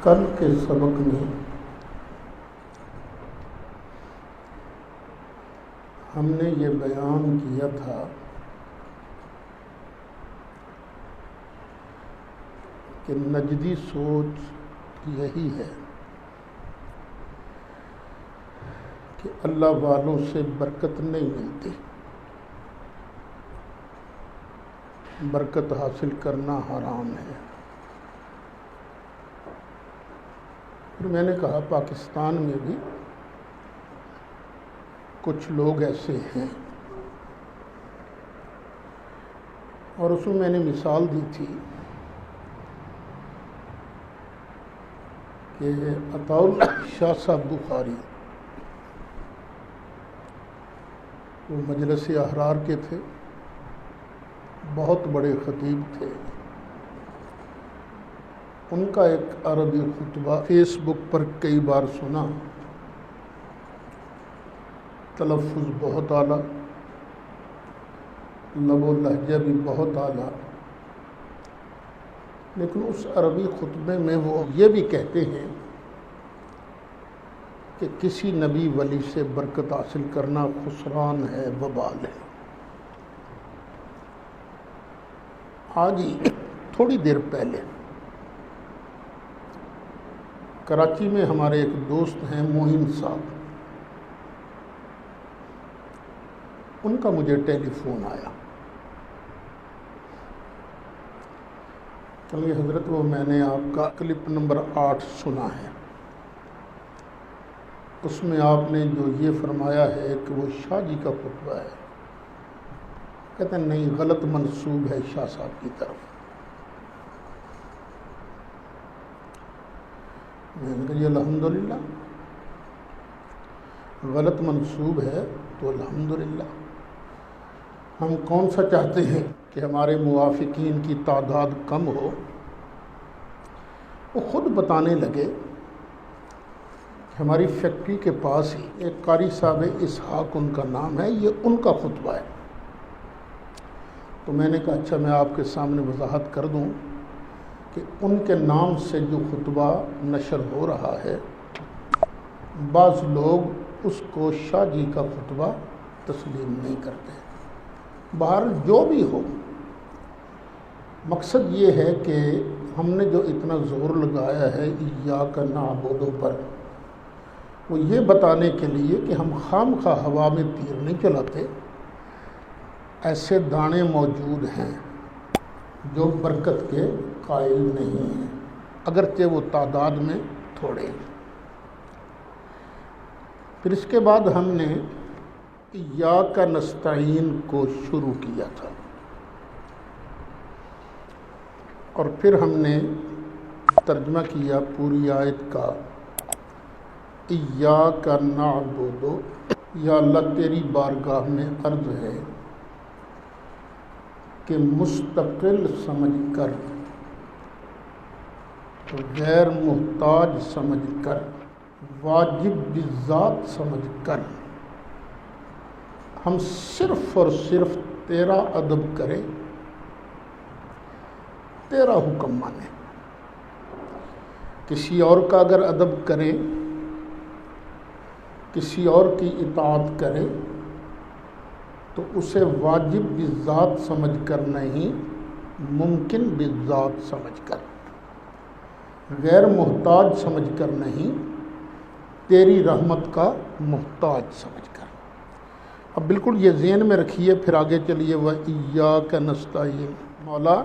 کل کے سبق میں ہم نے یہ بیان کیا تھا کہ نجدی سوچ یہی ہے کہ اللہ والوں سے برکت نہیں ملتی، برکت حاصل کرنا حرام ہے۔ پھر میں نے کہا پاکستان میں بھی کچھ لوگ ایسے ہیں، اور اس میں میں نے مثال دی تھی کہ عطاء اللہ شاہ صاحب بخاری وہ مجلس احرار کے تھے، بہت بڑے خطیب تھے۔ ان کا ایک عربی خطبہ فیس بک پر کئی بار سنا، تلفظ بہت اعلیٰ، لب و لہجہ بھی بہت اعلیٰ، لیکن اس عربی خطبے میں وہ یہ بھی کہتے ہیں کہ کسی نبی ولی سے برکت حاصل کرنا خسران ہے، وبال ہے۔ آج ہی تھوڑی دیر پہلے کراچی میں ہمارے ایک دوست ہیں معین صاحب، ان کا مجھے ٹیلی فون آیا کہ حضرت وہ میں نے آپ کا کلپ نمبر 8 سنا ہے، اس میں آپ نے جو یہ فرمایا ہے کہ وہ شاہ جی کا خطبہ ہے، کہتے ہیں نہیں، غلط منسوب ہے شاہ صاحب کی طرف۔ میں نے کہا جی الحمدللہ، غلط منسوب ہے تو الحمدللہ۔ ہم کون سا چاہتے ہیں کہ ہمارے موافقین کی تعداد کم ہو؟ وہ خود بتانے لگے کہ ہماری فیکٹری کے پاس ہی ایک قاری صاحب اسحاق ان کا نام ہے، یہ ان کا خطبہ ہے۔ تو میں نے کہا اچھا، میں آپ کے سامنے وضاحت کر دوں کہ ان کے نام سے جو خطبہ نشر ہو رہا ہے، بعض لوگ اس کو شاہ جی کا خطبہ تسلیم نہیں کرتے۔ بہر جو بھی ہو، مقصد یہ ہے کہ ہم نے جو اتنا زور لگایا ہے ایاک نعبد پر، وہ یہ بتانے کے لیے کہ ہم خام خواہ ہوا میں تیر نہیں چلاتے۔ ایسے دانے موجود ہیں جو برکت کے قائل نہیں ہیں، اگرچہ وہ تعداد میں تھوڑے ہیں۔ پھر اس کے بعد ہم نے ایاک نستعین کو شروع کیا تھا، اور پھر ہم نے ترجمہ کیا پوری آیت کا، ایاک نعبد، یا اللہ تیری بارگاہ میں عرض ہے کہ مستقل سمجھ کر، غیر محتاج سمجھ کر، واجب بالذات سمجھ کر ہم صرف اور صرف تیرا ادب کریں، تیرا حکم مانیں۔ کسی اور کا اگر ادب کریں، کسی اور کی اطاعت کریں تو اسے واجب بالذات سمجھ کر نہیں، ممکن بالذات سمجھ کر، غیر محتاج سمجھ کر نہیں، تیری رحمت کا محتاج سمجھ کر۔ اب بالکل یہ ذہن میں رکھیے، پھر آگے چلیے۔ وَإِيَّاكَ نَسْتَعِينُ، مولا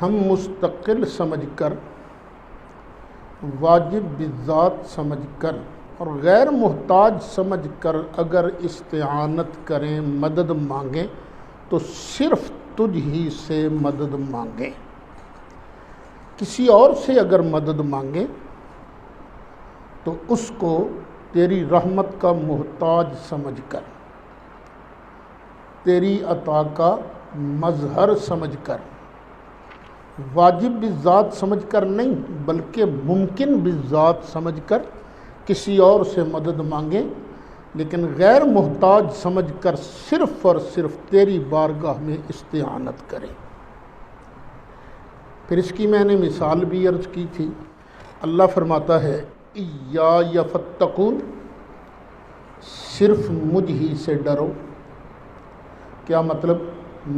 ہم مستقل سمجھ کر، واجب بالذات سمجھ کر اور غیر محتاج سمجھ کر اگر استعانت کریں، مدد مانگیں تو صرف تجھ ہی سے مدد مانگیں۔ کسی اور سے اگر مدد مانگیں تو اس کو تیری رحمت کا محتاج سمجھ کر، تیری عطا کا مظہر سمجھ کر، واجب بالذات سمجھ کر نہیں بلکہ ممکن بالذات سمجھ کر کسی اور سے مدد مانگیں، لیکن غیر محتاج سمجھ کر صرف اور صرف تیری بارگاہ میں استعانت کریں۔ پھر اس کی میں نے مثال بھی عرض کی تھی. اللہ فرماتا ہے ایای فاتقون، صرف مجھ ہی سے ڈرو. کیا مطلب؟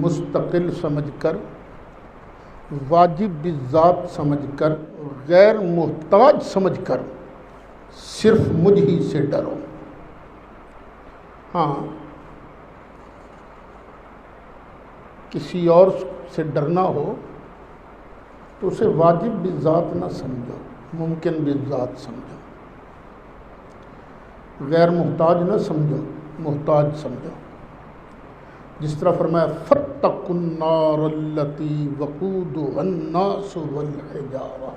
مستقل سمجھ کر، واجب بالذات سمجھ کر، غیر محتاج سمجھ کر صرف مجھ ہی سے ڈرو. ہاں، کسی اور سے ڈرنا ہو تو اسے واجب بالذات نہ سمجھو، ممکن بالذات سمجھو. غیر محتاج نہ سمجھو، محتاج سمجھو. جس طرح فرمایا فاتقوا النار التی وقودها الناس والحجارہ،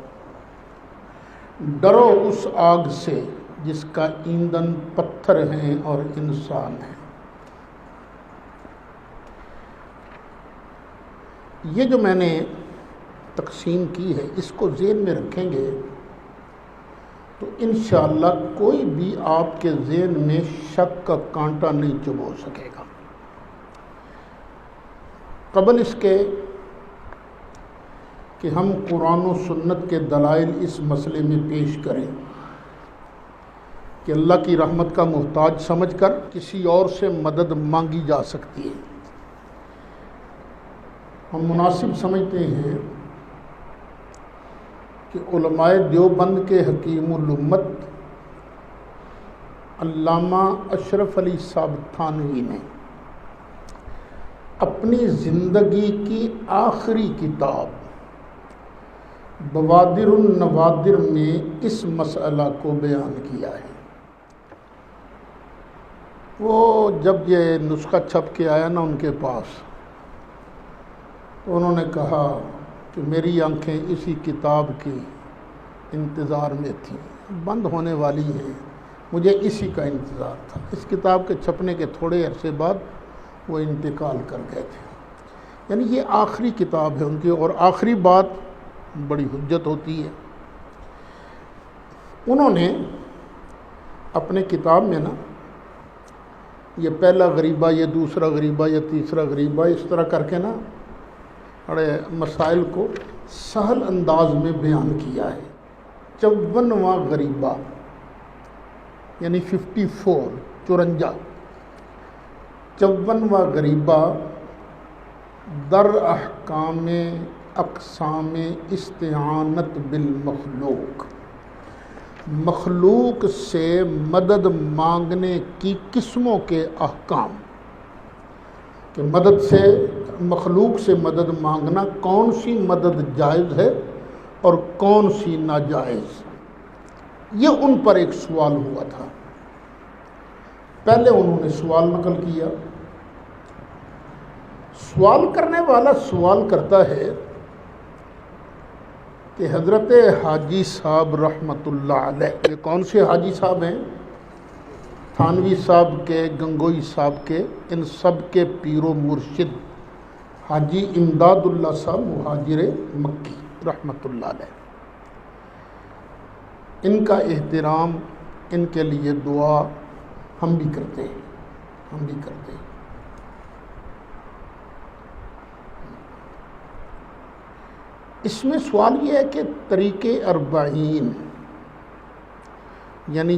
ڈرو اس آگ سے جس کا ایندھن پتھر ہیں اور انسان ہیں. یہ جو میں نے تقسیم کی ہے، اس کو ذہن میں رکھیں گے تو انشاءاللہ کوئی بھی آپ کے ذہن میں شک کا کانٹا نہیں چبھو سکے گا. قبل اس کے کہ ہم قرآن و سنت کے دلائل اس مسئلے میں پیش کریں کہ اللہ کی رحمت کا محتاج سمجھ کر کسی اور سے مدد مانگی جا سکتی ہے، ہم مناسب سمجھتے ہیں کہ علماء دیوبند کے حکیم الامت علامہ اشرف علی صاحب تھانوی نے اپنی زندگی کی آخری کتاب بوادر النوادر میں اس مسئلہ کو بیان کیا ہے. وہ جب یہ نسخہ چھپ کے آیا نا ان کے پاس، تو انہوں نے کہا کہ میری آنکھیں اسی کتاب کی انتظار میں تھیں، بند ہونے والی ہیں، مجھے اسی کا انتظار تھا. اس کتاب کے چھپنے کے تھوڑے عرصے بعد وہ انتقال کر گئے تھے. یعنی یہ آخری کتاب ہے ان کی، اور آخری بات بڑی حجت ہوتی ہے. انہوں نے اپنے کتاب میں نا یہ پہلا غریبہ، یہ دوسرا غریبہ، یہ تیسرا غریبہ، اس طرح کر کے نا بڑے مسائل کو سہل انداز میں بیان کیا ہے. 54واں غریبہ یعنی 54 54واں غریبہ در احکام اقسام استعانت بالمخلوق، مخلوق سے مدد مانگنے کی قسموں کے احکام، کہ مدد سے، مخلوق سے مدد مانگنا کون سی مدد جائز ہے اور کون سی ناجائز. یہ ان پر ایک سوال ہوا تھا. پہلے انہوں نے سوال نقل کیا. سوال کرنے والا سوال کرتا ہے کہ حضرت حاجی صاحب رحمۃ اللہ علیہ، یہ کون سے حاجی صاحب ہیں؟ تھانوی صاحب کے، گنگوئی صاحب کے، ان سب کے پیر و مرشد حاجی امداد اللہ صاحب مہاجر مکی رحمۃ اللہ علیہ. ان کا احترام، ان کے لیے دعا ہم بھی کرتے ہیں، ہم بھی کرتے ہیں. اس میں سوال یہ ہے کہ طریق 40 یعنی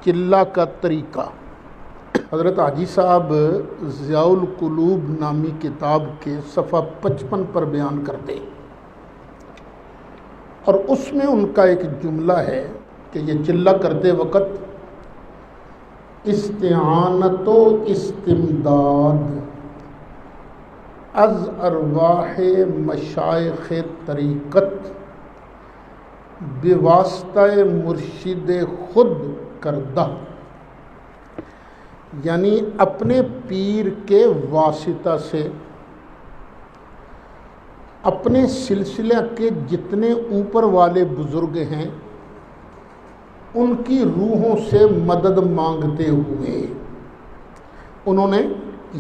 چلہ کا طریقہ حضرت حاجی صاحب ضیاء القلوب نامی کتاب کے صفحہ 55 پر بیان کرتے، اور اس میں ان کا ایک جملہ ہے کہ یہ چلہ کرتے وقت استعانت و استمداد از ارواح مشایخ طریقت بواسطہ مرشد خود کردہ، یعنی اپنے پیر کے واسطہ سے اپنے سلسلہ کے جتنے اوپر والے بزرگ ہیں ان کی روحوں سے مدد مانگتے ہوئے. انہوں نے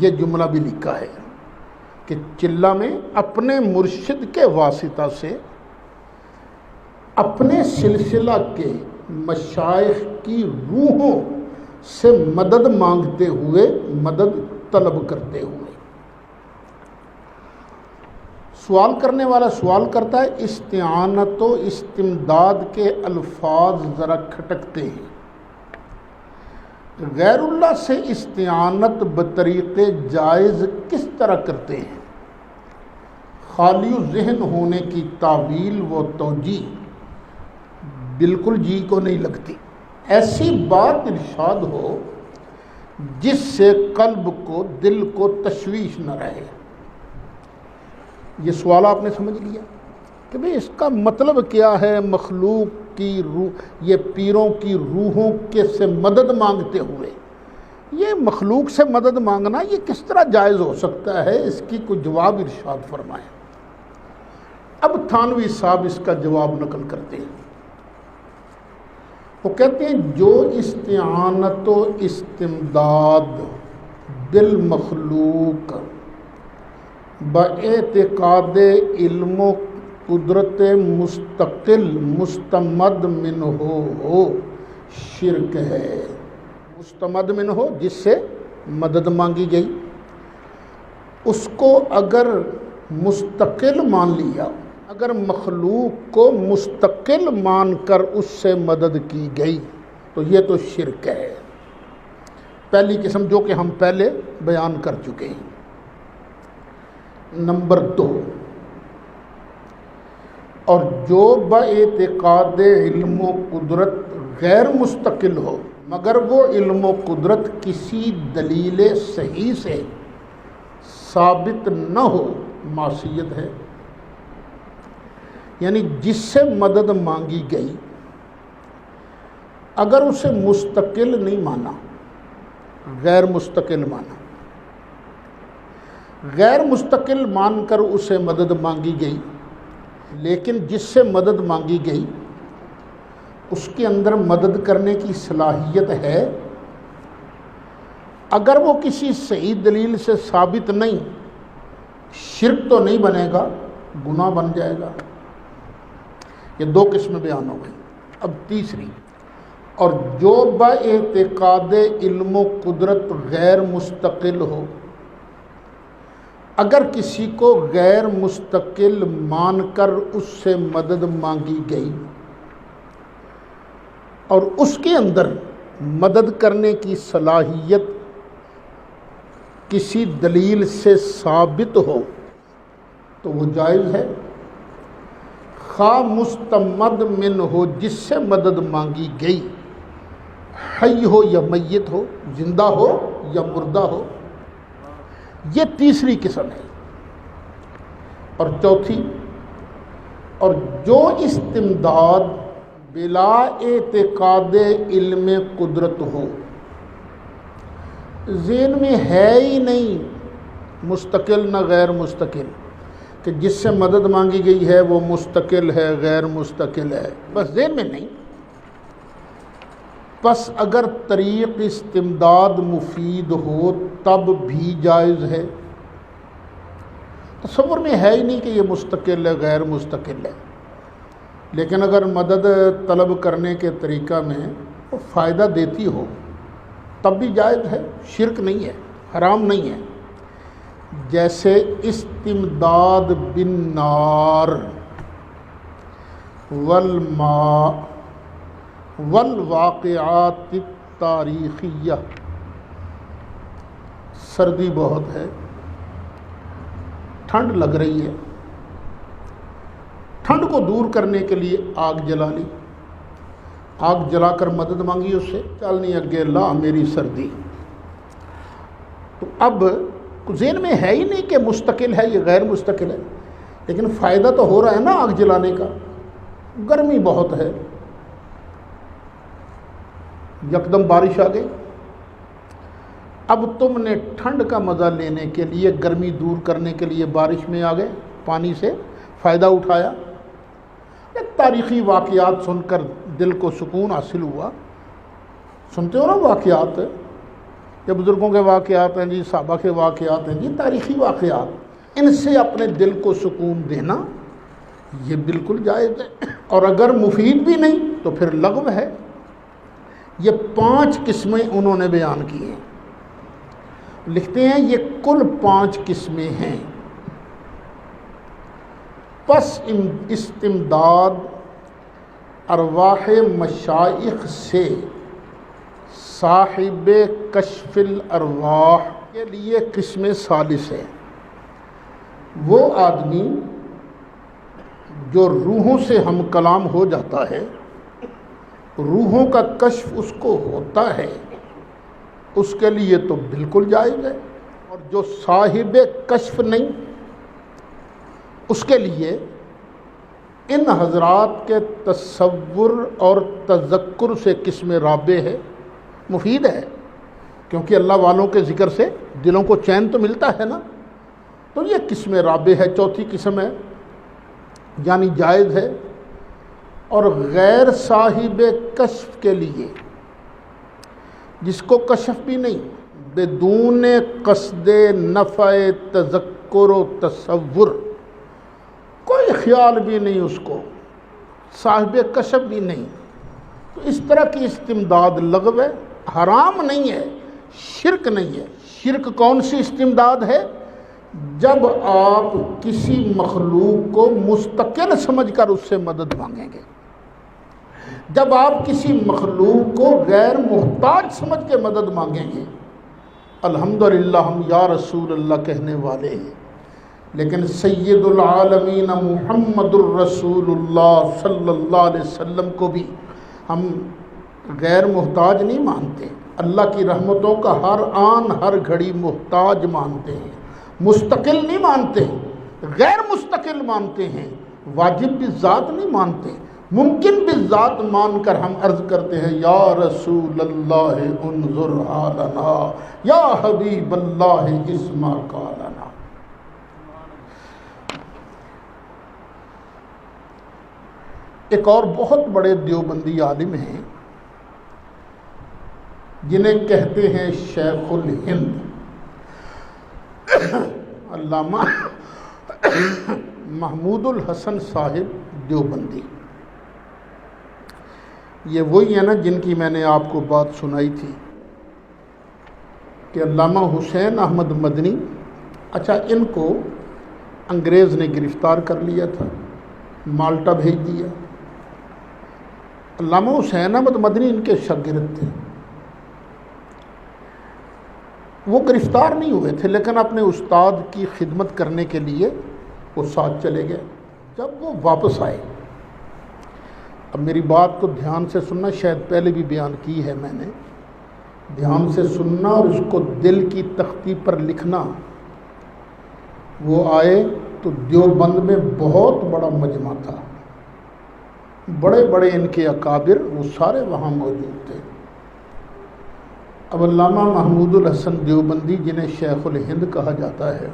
یہ جملہ بھی لکھا ہے کہ چلہ میں اپنے مرشد کے واسطہ سے اپنے سلسلہ کے مشائخ کی روحوں سے مدد مانگتے ہوئے، مدد طلب کرتے ہوئے. سوال کرنے والا سوال کرتا ہے استعانت و استمداد کے الفاظ ذرا کھٹکتے ہیں. غیر اللہ سے استعانت بطریق جائز کس طرح کرتے ہیں؟ خالی ذہن ہونے کی تعویل و توجیہ بالکل جی کو نہیں لگتی. ایسی بات ارشاد ہو جس سے قلب کو دل کو تشویش نہ رہے. یہ سوال آپ نے سمجھ لیا کہ بھئی اس کا مطلب کیا ہے؟ مخلوق کی روح، یہ پیروں کی روحوں کے سے مدد مانگتے ہوئے، یہ مخلوق سے مدد مانگنا یہ کس طرح جائز ہو سکتا ہے؟ اس کی کوئی جواب ارشاد فرمائیں. اب تھانوی صاحب اس کا جواب نقل کرتے ہیں. وہ کہتے ہیں جو استعانت و استمداد بالمخلوق باعتقاد علم و قدرت مستقل مستمد منہ ہو شرک ہے. مستمد منہ ہو جس سے مدد مانگی گئی، اس کو اگر مستقل مان لیا، اگر مخلوق کو مستقل مان کر اس سے مدد کی گئی تو یہ تو شرک ہے. پہلی قسم جو کہ ہم پہلے بیان کر چکے ہیں. نمبر 2، اور جو باعتقاد علم و قدرت غیر مستقل ہو مگر وہ علم و قدرت کسی دلیل صحیح سے ثابت نہ ہو، معصیت ہے. یعنی جس سے مدد مانگی گئی اگر اسے مستقل نہیں مانا، غیر مستقل مانا، غیر مستقل مان کر اسے مدد مانگی گئی، لیکن جس سے مدد مانگی گئی اس کے اندر مدد کرنے کی صلاحیت ہے، اگر وہ کسی صحیح دلیل سے ثابت نہیں، شرک تو نہیں بنے گا، گناہ بن جائے گا. یہ 2 قسمیں بیان ہو گئی. اب تیسری، اور جو باعتقاد علم و قدرت غیر مستقل ہو، اگر کسی کو غیر مستقل مان کر اس سے مدد مانگی گئی اور اس کے اندر مدد کرنے کی صلاحیت کسی دلیل سے ثابت ہو تو وہ جائز ہے. خواہ مستمد من ہو جس سے مدد مانگی گئی، حی ہو یا میت ہو، زندہ ہو یا مردہ ہو. یہ تیسری قسم ہے. اور چوتھی، اور جو استمداد بلا اعتقاد علم قدرت ہو، ذہن میں ہے ہی نہیں مستقل نہ غیر مستقل، کہ جس سے مدد مانگی گئی ہے وہ مستقل ہے غیر مستقل ہے، بس ذہن میں نہیں. پس اگر طریق استمداد مفید ہو تب بھی جائز ہے. تصور میں ہے ہی نہیں کہ یہ مستقل ہے غیر مستقل ہے، لیکن اگر مدد طلب کرنے کے طریقہ میں وہ فائدہ دیتی ہو تب بھی جائز ہے، شرک نہیں ہے، حرام نہیں ہے. جیسے استمداد بالنار والماء والواقعات التاریخیہ. سردی بہت ہے، ٹھنڈ لگ رہی ہے، ٹھنڈ کو دور کرنے کے لیے آگ جلا لی، آگ جلا کر مدد مانگی اس سے، چل نہیں اگے لا میری سردی. تو اب ذہن میں ہے ہی نہیں کہ مستقل ہے یہ غیر مستقل ہے، لیکن فائدہ تو ہو رہا ہے نا آگ جلانے کا. گرمی بہت ہے، یکدم بارش آ گئی، اب تم نے ٹھنڈ کا مزہ لینے کے لیے، گرمی دور کرنے کے لیے بارش میں آ گئے، پانی سے فائدہ اٹھایا. ایک تاریخی واقعات سن کر دل کو سکون حاصل ہوا. سنتے ہو نا واقعات، یہ بزرگوں کے واقعات ہیں جی، صحابہ کے واقعات ہیں جی، تاریخی واقعات، ان سے اپنے دل کو سکون دینا یہ بالکل جائز ہے. اور اگر مفید بھی نہیں تو پھر لغو ہے. یہ 5 قسمیں انہوں نے بیان کی ہیں. لکھتے ہیں یہ کل 5 قسمیں ہیں. پس استمداد ارواح مشائخ سے صاحب کشف الارواح کے لیے قسم ثالث ہے۔ وہ آدمی جو روحوں سے ہم کلام ہو جاتا ہے، روحوں کا کشف اس کو ہوتا ہے، اس کے لیے تو بالکل جائز ہے۔ اور جو صاحب کشف نہیں، اس کے لیے ان حضرات کے تصور اور تذکر سے قسم رابع ہے، مفید ہے، کیونکہ اللہ والوں کے ذکر سے دلوں کو چین تو ملتا ہے نا، تو یہ قسم رابع ہے، چوتھی قسم ہے، یعنی جائز ہے۔ اور غیر صاحب کشف کے لیے، جس کو کشف بھی نہیں، بدون قصد نفع تذکر و تصور، کوئی خیال بھی نہیں اس کو، صاحب کشف بھی نہیں، تو اس طرح کی استمداد لغو ہے، حرام نہیں ہے، شرک نہیں ہے۔ شرک کون سی استمداد ہے؟ جب آپ کسی مخلوق کو مستقل سمجھ کر اس سے مدد مانگیں گے، جب آپ کسی مخلوق کو غیر محتاج سمجھ کے مدد مانگیں گے۔ الحمدللہ ہم یا رسول اللہ کہنے والے ہیں، لیکن سید العالمین محمد الرسول اللہ صلی اللہ علیہ وسلم کو بھی ہم غیر محتاج نہیں مانتے، اللہ کی رحمتوں کا ہر آن ہر گھڑی محتاج مانتے ہیں، مستقل نہیں مانتے، غیر مستقل مانتے ہیں، واجب بالذات نہیں مانتے، ممکن بالذات مان کر ہم عرض کرتے ہیں یا رسول اللہ انظر حالنا، یا حبیب اللہ اسمع قالنا۔ ایک اور بہت بڑے دیوبندی عالم ہیں جنہیں کہتے ہیں شیخ الہند، علامہ محمود الحسن صاحب دیوبندی۔ یہ وہی ہے نا جن کی میں نے آپ کو بات سنائی تھی کہ علامہ حسین احمد مدنی، اچھا ان کو انگریز نے گرفتار کر لیا تھا، مالٹا بھیج دیا۔ علامہ حسین احمد مدنی ان کے شاگرد تھے، وہ گرفتار نہیں ہوئے تھے لیکن اپنے استاد کی خدمت کرنے کے لیے وہ ساتھ چلے گئے۔ جب وہ واپس آئے، اب میری بات کو دھیان سے سننا، شاید پہلے بھی بیان کی ہے میں نے، دھیان سے سننا اور اس کو دل کی تختی پر لکھنا۔ وہ آئے تو دیوبند میں بہت بڑا مجمع تھا، بڑے بڑے ان کے اکابر وہ سارے وہاں موجود تھے۔ اب علامہ محمود الحسن دیوبندی جنہیں شیخ الہند کہا جاتا ہے،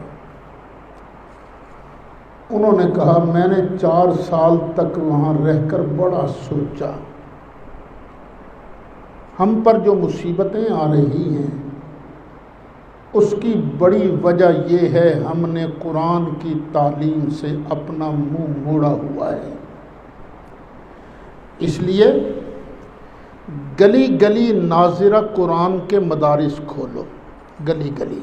انہوں نے کہا میں نے 4 سال تک وہاں رہ کر بڑا سوچا، ہم پر جو مصیبتیں آ رہی ہیں اس کی بڑی وجہ یہ ہے ہم نے قرآن کی تعلیم سے اپنا منہ موڑا ہوا ہے۔ اس لیے گلی گلی ناظرہ قرآن کے مدارس کھولو، گلی گلی،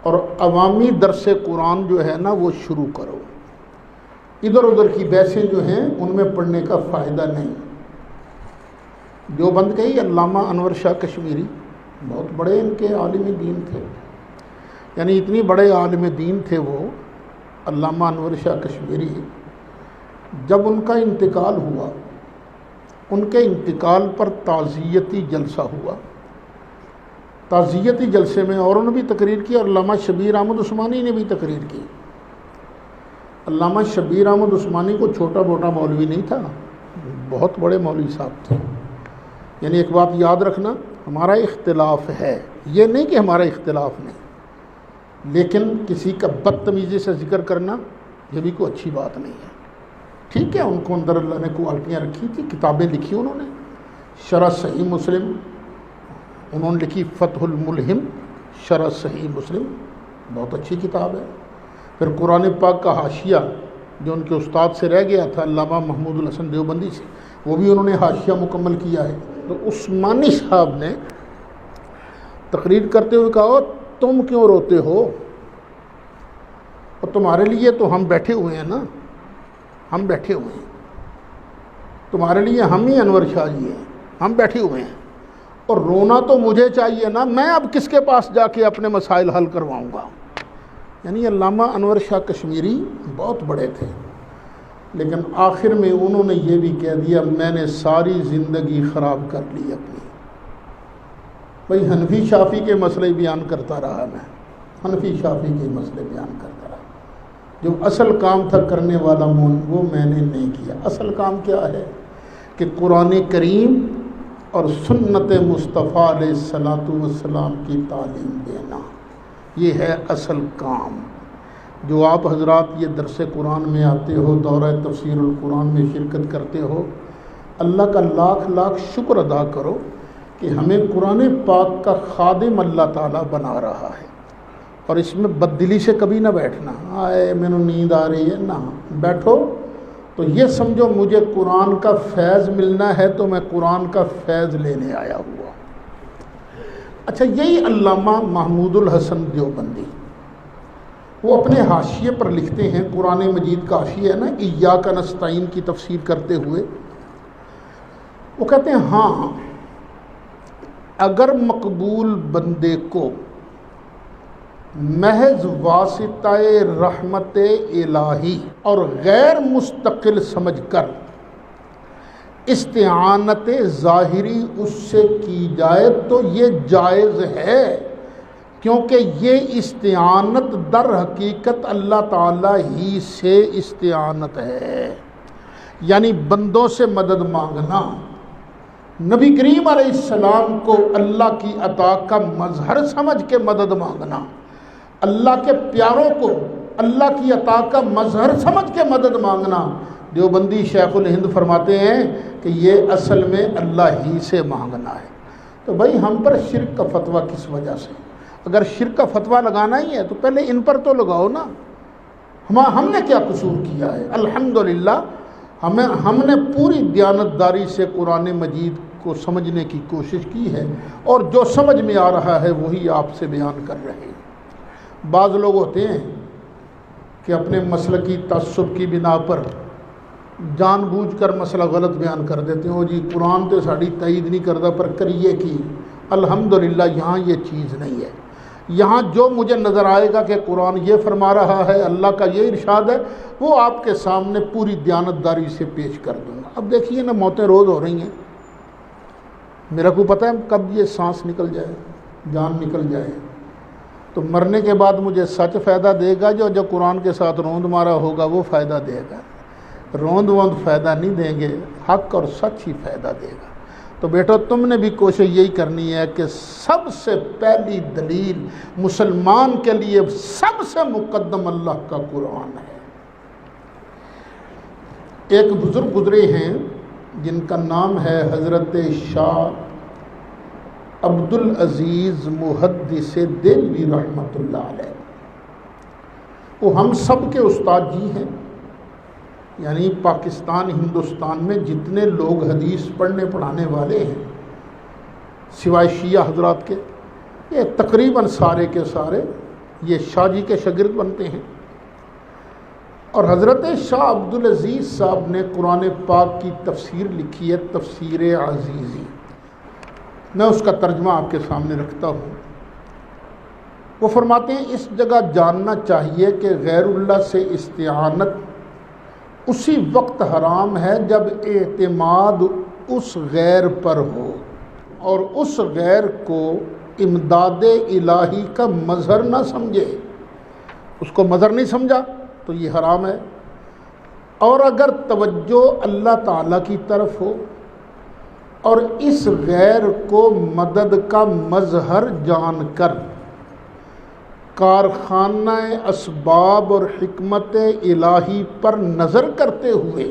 اور عوامی درس قرآن جو ہے نا وہ شروع کرو۔ ادھر ادھر کی بحثیں جو ہیں ان میں پڑھنے کا فائدہ نہیں۔ دیوبند کے ہی علامہ انور شاہ کشمیری بہت بڑے ان کے عالم دین تھے، یعنی اتنی بڑے عالم دین تھے وہ علامہ انور شاہ کشمیری۔ جب ان کا انتقال ہوا، ان کے انتقال پر تعزیتی جلسہ ہوا، تعزیتی جلسے میں اوروں نے بھی تقریر کی اور علامہ شبیر احمد عثمانی نے بھی تقریر کی۔ علامہ شبیر احمد عثمانی کو چھوٹا موٹا مولوی نہیں تھا، بہت بڑے مولوی صاحب تھے۔ یعنی ایک بات یاد رکھنا، ہمارا اختلاف ہے، یہ نہیں کہ ہمارا اختلاف نہیں، لیکن کسی کا بدتمیزی سے ذکر کرنا یہ بھی کوئی اچھی بات نہیں ہے۔ ٹھیک ہے، ان کو اندر اللہ نے کوالٹیاں رکھی تھی، کتابیں لکھی انہوں نے، شرح صحیح مسلم انہوں نے لکھی، فتح الملہم شرح صحیح مسلم، بہت اچھی کتاب ہے۔ پھر قرآن پاک کا حاشیہ جو ان کے استاد سے رہ گیا تھا علامہ محمود الحسن دیوبندی سے، وہ بھی انہوں نے حاشیہ مکمل کیا ہے۔ تو عثمانی صاحب نے تقریر کرتے ہوئے کہا تم کیوں روتے ہو؟ اور تمہارے لیے تو ہم بیٹھے ہوئے ہیں نا، ہم بیٹھے ہوئے ہیں، تمہارے لیے ہم ہی انور شاہ جی ہیں، ہم بیٹھے ہوئے ہیں، اور رونا تو مجھے چاہیے نا، میں اب کس کے پاس جا کے اپنے مسائل حل کرواؤں گا؟ یعنی علامہ انور شاہ کشمیری بہت بڑے تھے، لیکن آخر میں انہوں نے یہ بھی کہہ دیا میں نے ساری زندگی خراب کر لی اپنی۔ بھئی حنفی شافی کے مسئلے بیان کرتا رہا میں، حنفی شافی کے مسئلے بیان کرتا رہا، جو اصل کام تھا کرنے والا وہ میں نے نہیں کیا۔ اصل کام کیا ہے کہ قرآن کریم اور سنت مصطفیٰ علیہ الصلاۃ والسلام کی تعلیم دینا، یہ ہے اصل کام۔ جو آپ حضرات یہ درس قرآن میں آتے ہو، دورہ تفسیر القرآن میں شرکت کرتے ہو، اللہ کا لاکھ لاکھ شکر ادا کرو کہ ہمیں قرآن پاک کا خادم اللہ تعالیٰ بنا رہا ہے، اور اس میں بددلی سے کبھی نہ بیٹھنا، آئے میں نے نیند آ رہی ہے، نہ بیٹھو تو یہ سمجھو مجھے قرآن کا فیض ملنا ہے تو میں قرآن کا فیض لینے آیا ہوا۔ اچھا، یہی علامہ محمود الحسن دیوبندی وہ اپنے حاشیے پر لکھتے ہیں، قرآن مجید کا حاشیہ ہے نا ایاک نستعین کی تفسیر کرتے ہوئے، وہ کہتے ہیں ہاں اگر مقبول بندے کو محض واسطہ رحمت الہی اور غیر مستقل سمجھ کر استعانت ظاہری اس سے کی جائے تو یہ جائز ہے، کیونکہ یہ استعانت در حقیقت اللہ تعالیٰ ہی سے استعانت ہے، یعنی بندوں سے مدد مانگنا، نبی کریم علیہ السلام کو اللہ کی عطا کا مظہر سمجھ کے مدد مانگنا، اللہ کے پیاروں کو اللہ کی عطا کا مظہر سمجھ کے مدد مانگنا، دیوبندی شیخ الہند فرماتے ہیں کہ یہ اصل میں اللہ ہی سے مانگنا ہے۔ تو بھائی ہم پر شرک کا فتویٰ کس وجہ سے؟ اگر شرک کا فتویٰ لگانا ہی ہے تو پہلے ان پر تو لگاؤ نا، ہم نے کیا قصور کیا ہے؟ الحمدللہ ہم نے پوری دیانتداری سے قرآن مجید کو سمجھنے کی کوشش کی ہے، اور جو سمجھ میں آ رہا ہے وہی آپ سے بیان کر رہے ہیں۔ بعض لوگ ہوتے ہیں کہ اپنے مسلکی تعصب کی بنا پر جان بوجھ کر مسئلہ غلط بیان کر دیتے ہیں، جی قرآن تو ساڑی تائید نہیں کرتا پر کریے کی۔ الحمدللہ یہاں یہ چیز نہیں ہے، یہاں جو مجھے نظر آئے گا کہ قرآن یہ فرما رہا ہے، اللہ کا یہ ارشاد ہے، وہ آپ کے سامنے پوری دیانتداری سے پیش کر دوں گا۔ اب دیکھیے نا، موتیں روز ہو رہی ہیں، میرا کو پتہ ہے کب یہ سانس نکل جائے، جان نکل جائے، تو مرنے کے بعد مجھے سچ فائدہ دے گا، جو قرآن کے ساتھ روند مارا ہوگا وہ فائدہ دے گا، روند ووند فائدہ نہیں دیں گے، حق اور سچ ہی فائدہ دے گا۔ تو بیٹو تم نے بھی کوشش یہی کرنی ہے کہ سب سے پہلی دلیل مسلمان کے لیے سب سے مقدم اللہ کا قرآن ہے۔ ایک بزرگ گزرے ہیں جن کا نام ہے حضرت شاہ عبدالعزیز محدث دہلوی رحمۃ اللہ علیہ، وہ ہم سب کے استاد جی ہیں، یعنی پاکستان ہندوستان میں جتنے لوگ حدیث پڑھنے پڑھانے والے ہیں سوائے شیعہ حضرات کے، یہ تقریباً سارے کے سارے یہ شاہ جی کے شاگرد بنتے ہیں۔ اور حضرت شاہ عبدالعزیز صاحب نے قرآن پاک کی تفسیر لکھی ہے، تفسیر عزیزی، میں اس کا ترجمہ آپ کے سامنے رکھتا ہوں۔ وہ فرماتے ہیں اس جگہ جاننا چاہیے کہ غیر اللہ سے استعانت اسی وقت حرام ہے جب اعتماد اس غیر پر ہو اور اس غیر کو امداد الہی کا مظہر نہ سمجھے، اس کو مظہر نہیں سمجھا تو یہ حرام ہے، اور اگر توجہ اللہ تعالیٰ کی طرف ہو اور اس غیر کو مدد کا مظہر جان کر کارخانہ اسباب اور حکمت الہی پر نظر کرتے ہوئے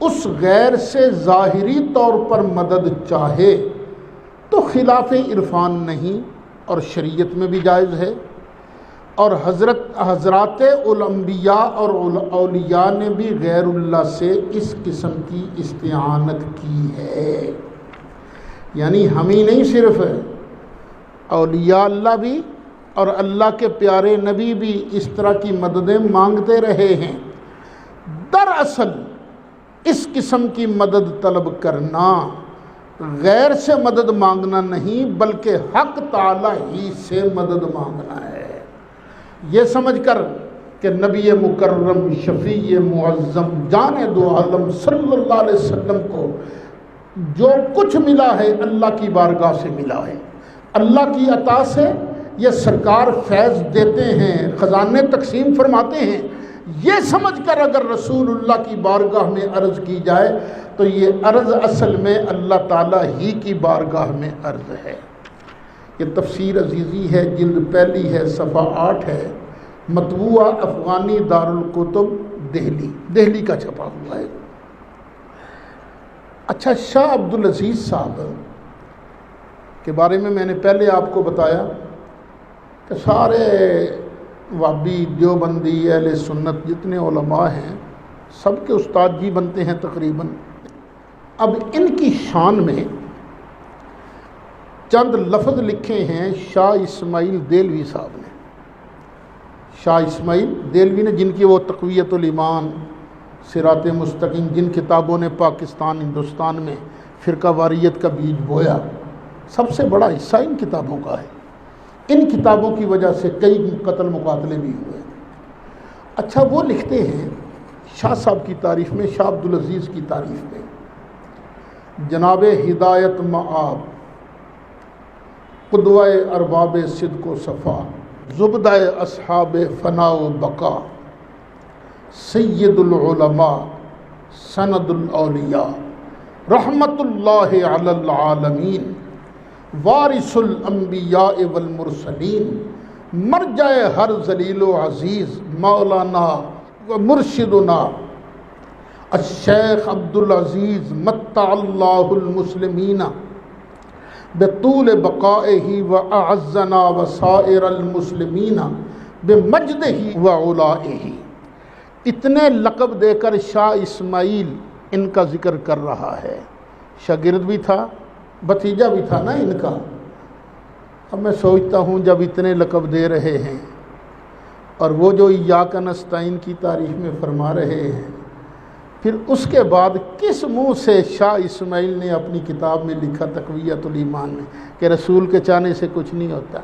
اس غیر سے ظاہری طور پر مدد چاہے تو خلاف عرفان نہیں اور شریعت میں بھی جائز ہے، اور حضرات الانبیاء اور اولیاء نے بھی غیر اللہ سے اس قسم کی استعانت کی ہے، یعنی ہم ہی نہیں صرف اولیاء اللہ بھی اور اللہ کے پیارے نبی بھی اس طرح کی مددیں مانگتے رہے ہیں۔ دراصل اس قسم کی مدد طلب کرنا غیر سے مدد مانگنا نہیں، بلکہ حق تعالی ہی سے مدد مانگنا ہے۔ یہ سمجھ کر کہ نبی مکرم شفیع معظم جان دو عالم صلی اللہ علیہ وسلم کو جو کچھ ملا ہے اللہ کی بارگاہ سے ملا ہے، اللہ کی عطا سے یہ سرکار فیض دیتے ہیں، خزانے تقسیم فرماتے ہیں، یہ سمجھ کر اگر رسول اللہ کی بارگاہ میں عرض کی جائے تو یہ عرض اصل میں اللہ تعالیٰ ہی کی بارگاہ میں عرض ہے۔ یہ تفسیر عزیزی ہے، جلد پہلی ہے، صفحہ 8 ہے، مطبوعہ افغانی دارالکتب دہلی کا چھپا ہوا ہے۔ اچھا، شاہ عبدالعزیز صاحب کے بارے میں نے پہلے آپ کو بتایا کہ سارے وہابی دیوبندی اہل سنت جتنے علماء ہیں سب کے استاد جی بنتے ہیں تقریباً۔ اب ان کی شان میں چند لفظ لکھے ہیں شاہ اسماعیل دہلوی صاحب نے۔ شاہ اسماعیل دہلوی نے، جن کی وہ تقویت الایمان، صراط مستقیم، جن کتابوں نے پاکستان ہندوستان میں فرقہ واریت کا بیج بویا، سب سے بڑا حصہ ان کتابوں کا ہے۔ ان کتابوں کی وجہ سے کئی قتل مقاتلے بھی ہوئے۔ اچھا، وہ لکھتے ہیں شاہ صاحب کی تعریف میں، شاہ عبدالعزیز کی تعریف میں، جناب ہدایت مآب، قدوہ ارباب صدق و صفا، زبدہ اصحاب فنا و بقا، سید العلماء، سند الاولیاء، رحمت اللہ علی العالمین، وارث الانبیاء والمرسلین، مرجع ہر ذلیل و عزیز، مولانا و مرشدنا الشیخ عبدالعزیز متع اللہ المسلمین بطول بقائہ و اعزنا و سائر المسلمین بمجدہ و علائہ۔ اتنے لقب دے کر شاہ اسماعیل ان کا ذکر کر رہا ہے۔ شاگرد بھی تھا، بھتیجا بھی تھا نا ان کا۔ اب میں سوچتا ہوں جب اتنے لقب دے رہے ہیں اور وہ جو ایاک نستعین کی تعریف میں فرما رہے ہیں، پھر اس کے بعد کس منہ سے شاہ اسماعیل نے اپنی کتاب میں لکھا تقویت الایمان میں کہ رسول کے چاہنے سے کچھ نہیں ہوتا،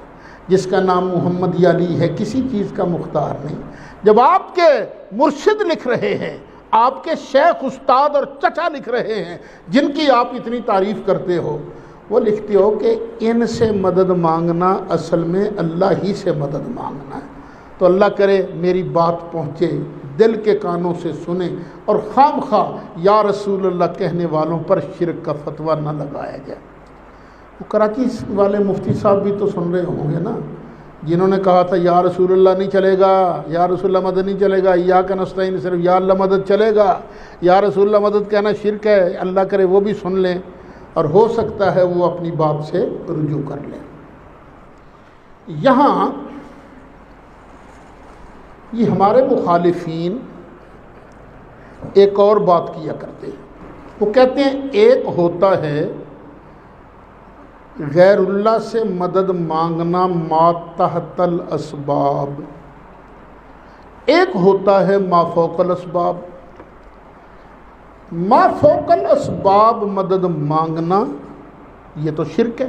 جس کا نام محمد علی ہے، کسی چیز کا مختار نہیں۔ جب آپ کے مرشد لکھ رہے ہیں، آپ کے شیخ، استاد اور چچا لکھ رہے ہیں جن کی آپ اتنی تعریف کرتے ہو، وہ لکھتے ہو کہ ان سے مدد مانگنا اصل میں اللہ ہی سے مدد مانگنا ہے۔ تو اللہ کرے میری بات پہنچے، دل کے کانوں سے سنیں، اور خام خواہ یا رسول اللہ کہنے والوں پر شرک کا فتویٰ نہ لگایا جائے۔ وہ کراچی والے مفتی صاحب بھی تو سن رہے ہوں گے نا، جنہوں نے کہا تھا یا رسول اللہ نہیں چلے گا، یا رسول اللہ مدد نہیں چلے گا، ایاک نستعین صرف یا اللہ مدد چلے گا، یا رسول اللہ مدد کہنا شرک ہے۔ اللہ کرے وہ بھی سن لیں، اور ہو سکتا ہے وہ اپنی بات سے رجوع کر لیں۔ یہاں یہ ہمارے مخالفین ایک اور بات کیا کرتے ہیں، وہ کہتے ہیں ایک ہوتا ہے غیر اللہ سے مدد مانگنا ما تحت الاسباب، ایک ہوتا ہے ما فوق الاسباب۔ ما فوق الاسباب مدد مانگنا یہ تو شرک ہے،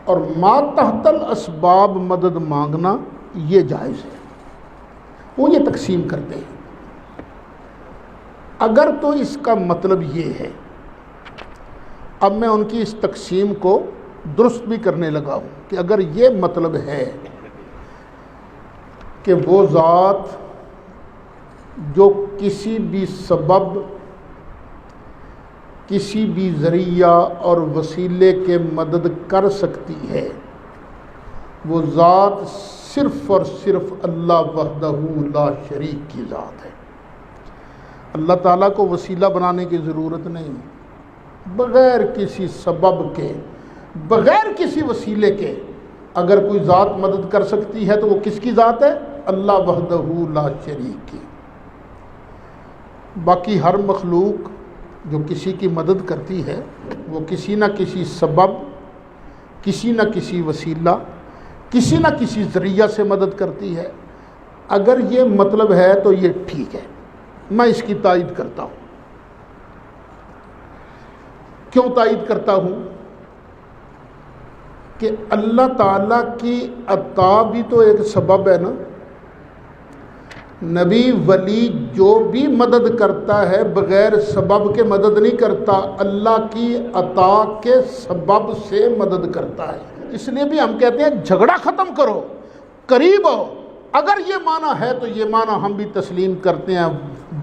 اور ما تحت الاسباب مدد مانگنا یہ جائز ہے۔ وہ یہ تقسیم کرتے ہیں۔ اگر تو اس کا مطلب یہ ہے، اب میں ان کی اس تقسیم کو درست بھی کرنے لگا ہوں کہ اگر یہ مطلب ہے کہ وہ ذات جو کسی بھی سبب، کسی بھی ذریعہ اور وسیلے کے مدد کر سکتی ہے، وہ ذات صرف اور صرف اللہ وحدہ لا شریک کی ذات ہے۔ اللہ تعالیٰ کو وسیلہ بنانے کی ضرورت نہیں، بغیر کسی سبب کے، بغیر کسی وسیلے کے اگر کوئی ذات مدد کر سکتی ہے تو وہ کس کی ذات ہے؟ اللہ وحدہ لا شریک کی۔ باقی ہر مخلوق جو کسی کی مدد کرتی ہے وہ کسی نہ کسی سبب، کسی نہ کسی وسیلہ، کسی نہ کسی ذریعہ سے مدد کرتی ہے۔ اگر یہ مطلب ہے تو یہ ٹھیک ہے، میں اس کی تائید کرتا ہوں۔ کیوں تائید کرتا ہوں؟ کہ اللہ تعالیٰ کی عطا بھی تو ایک سبب ہے نا۔ نبی ولی جو بھی مدد کرتا ہے بغیر سبب کے مدد نہیں کرتا، اللہ کی عطا کے سبب سے مدد کرتا ہے۔ اس لیے بھی ہم کہتے ہیں جھگڑا ختم کرو، قریب ہو۔ اگر یہ معنی ہے تو یہ معنی ہم بھی تسلیم کرتے ہیں۔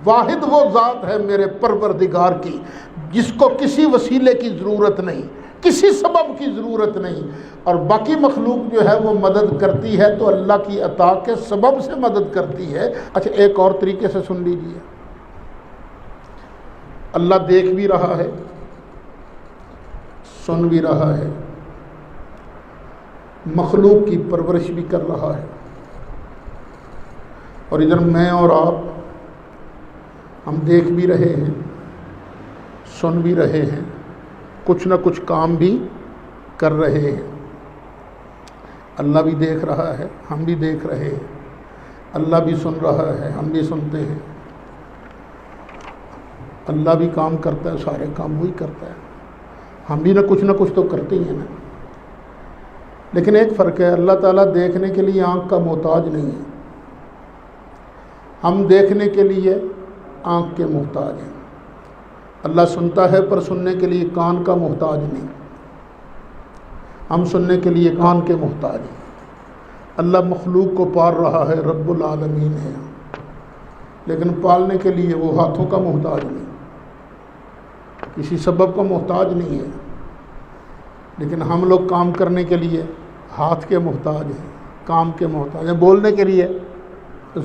واحد وہ ذات ہے میرے پروردگار کی جس کو کسی وسیلے کی ضرورت نہیں، کسی سبب کی ضرورت نہیں، اور باقی مخلوق جو ہے وہ مدد کرتی ہے تو اللہ کی عطا کے سبب سے مدد کرتی ہے۔ اچھا ایک اور طریقے سے سن لیجئے، اللہ دیکھ بھی رہا ہے، سن بھی رہا ہے، مخلوق کی پرورش بھی کر رہا ہے، اور ادھر میں اور آپ ہم دیکھ بھی رہے ہیں، سن بھی رہے ہیں، کچھ نہ کچھ کام بھی کر رہے ہیں۔ اللہ بھی دیکھ رہا ہے، ہم بھی دیکھ رہے ہیں، اللہ بھی سن رہا ہے، ہم بھی سنتے ہیں، اللہ بھی کام کرتا ہے، سارے کام وہی کرتا ہے، ہم بھی نہ کچھ تو کرتے ہی ہیں نا۔ لیکن ایک فرق ہے، اللہ تعالیٰ دیکھنے کے لیے آنکھ کا محتاج نہیں ہے، ہم دیکھنے کے لیے آنکھ کے محتاج ہیں۔ اللہ سنتا ہے پر سننے کے لیے کان کا محتاج نہیں، ہم سننے کے لیے کان کے محتاج ہیں۔ اللہ مخلوق کو پال رہا ہے، رب العالمین ہے، لیکن پالنے کے لیے وہ ہاتھوں کا محتاج نہیں، کسی سبب کا محتاج نہیں ہے۔ لیکن ہم لوگ کام کرنے کے لیے ہاتھ کے محتاج ہیں، کام کے محتاج ہیں، بولنے کے لیے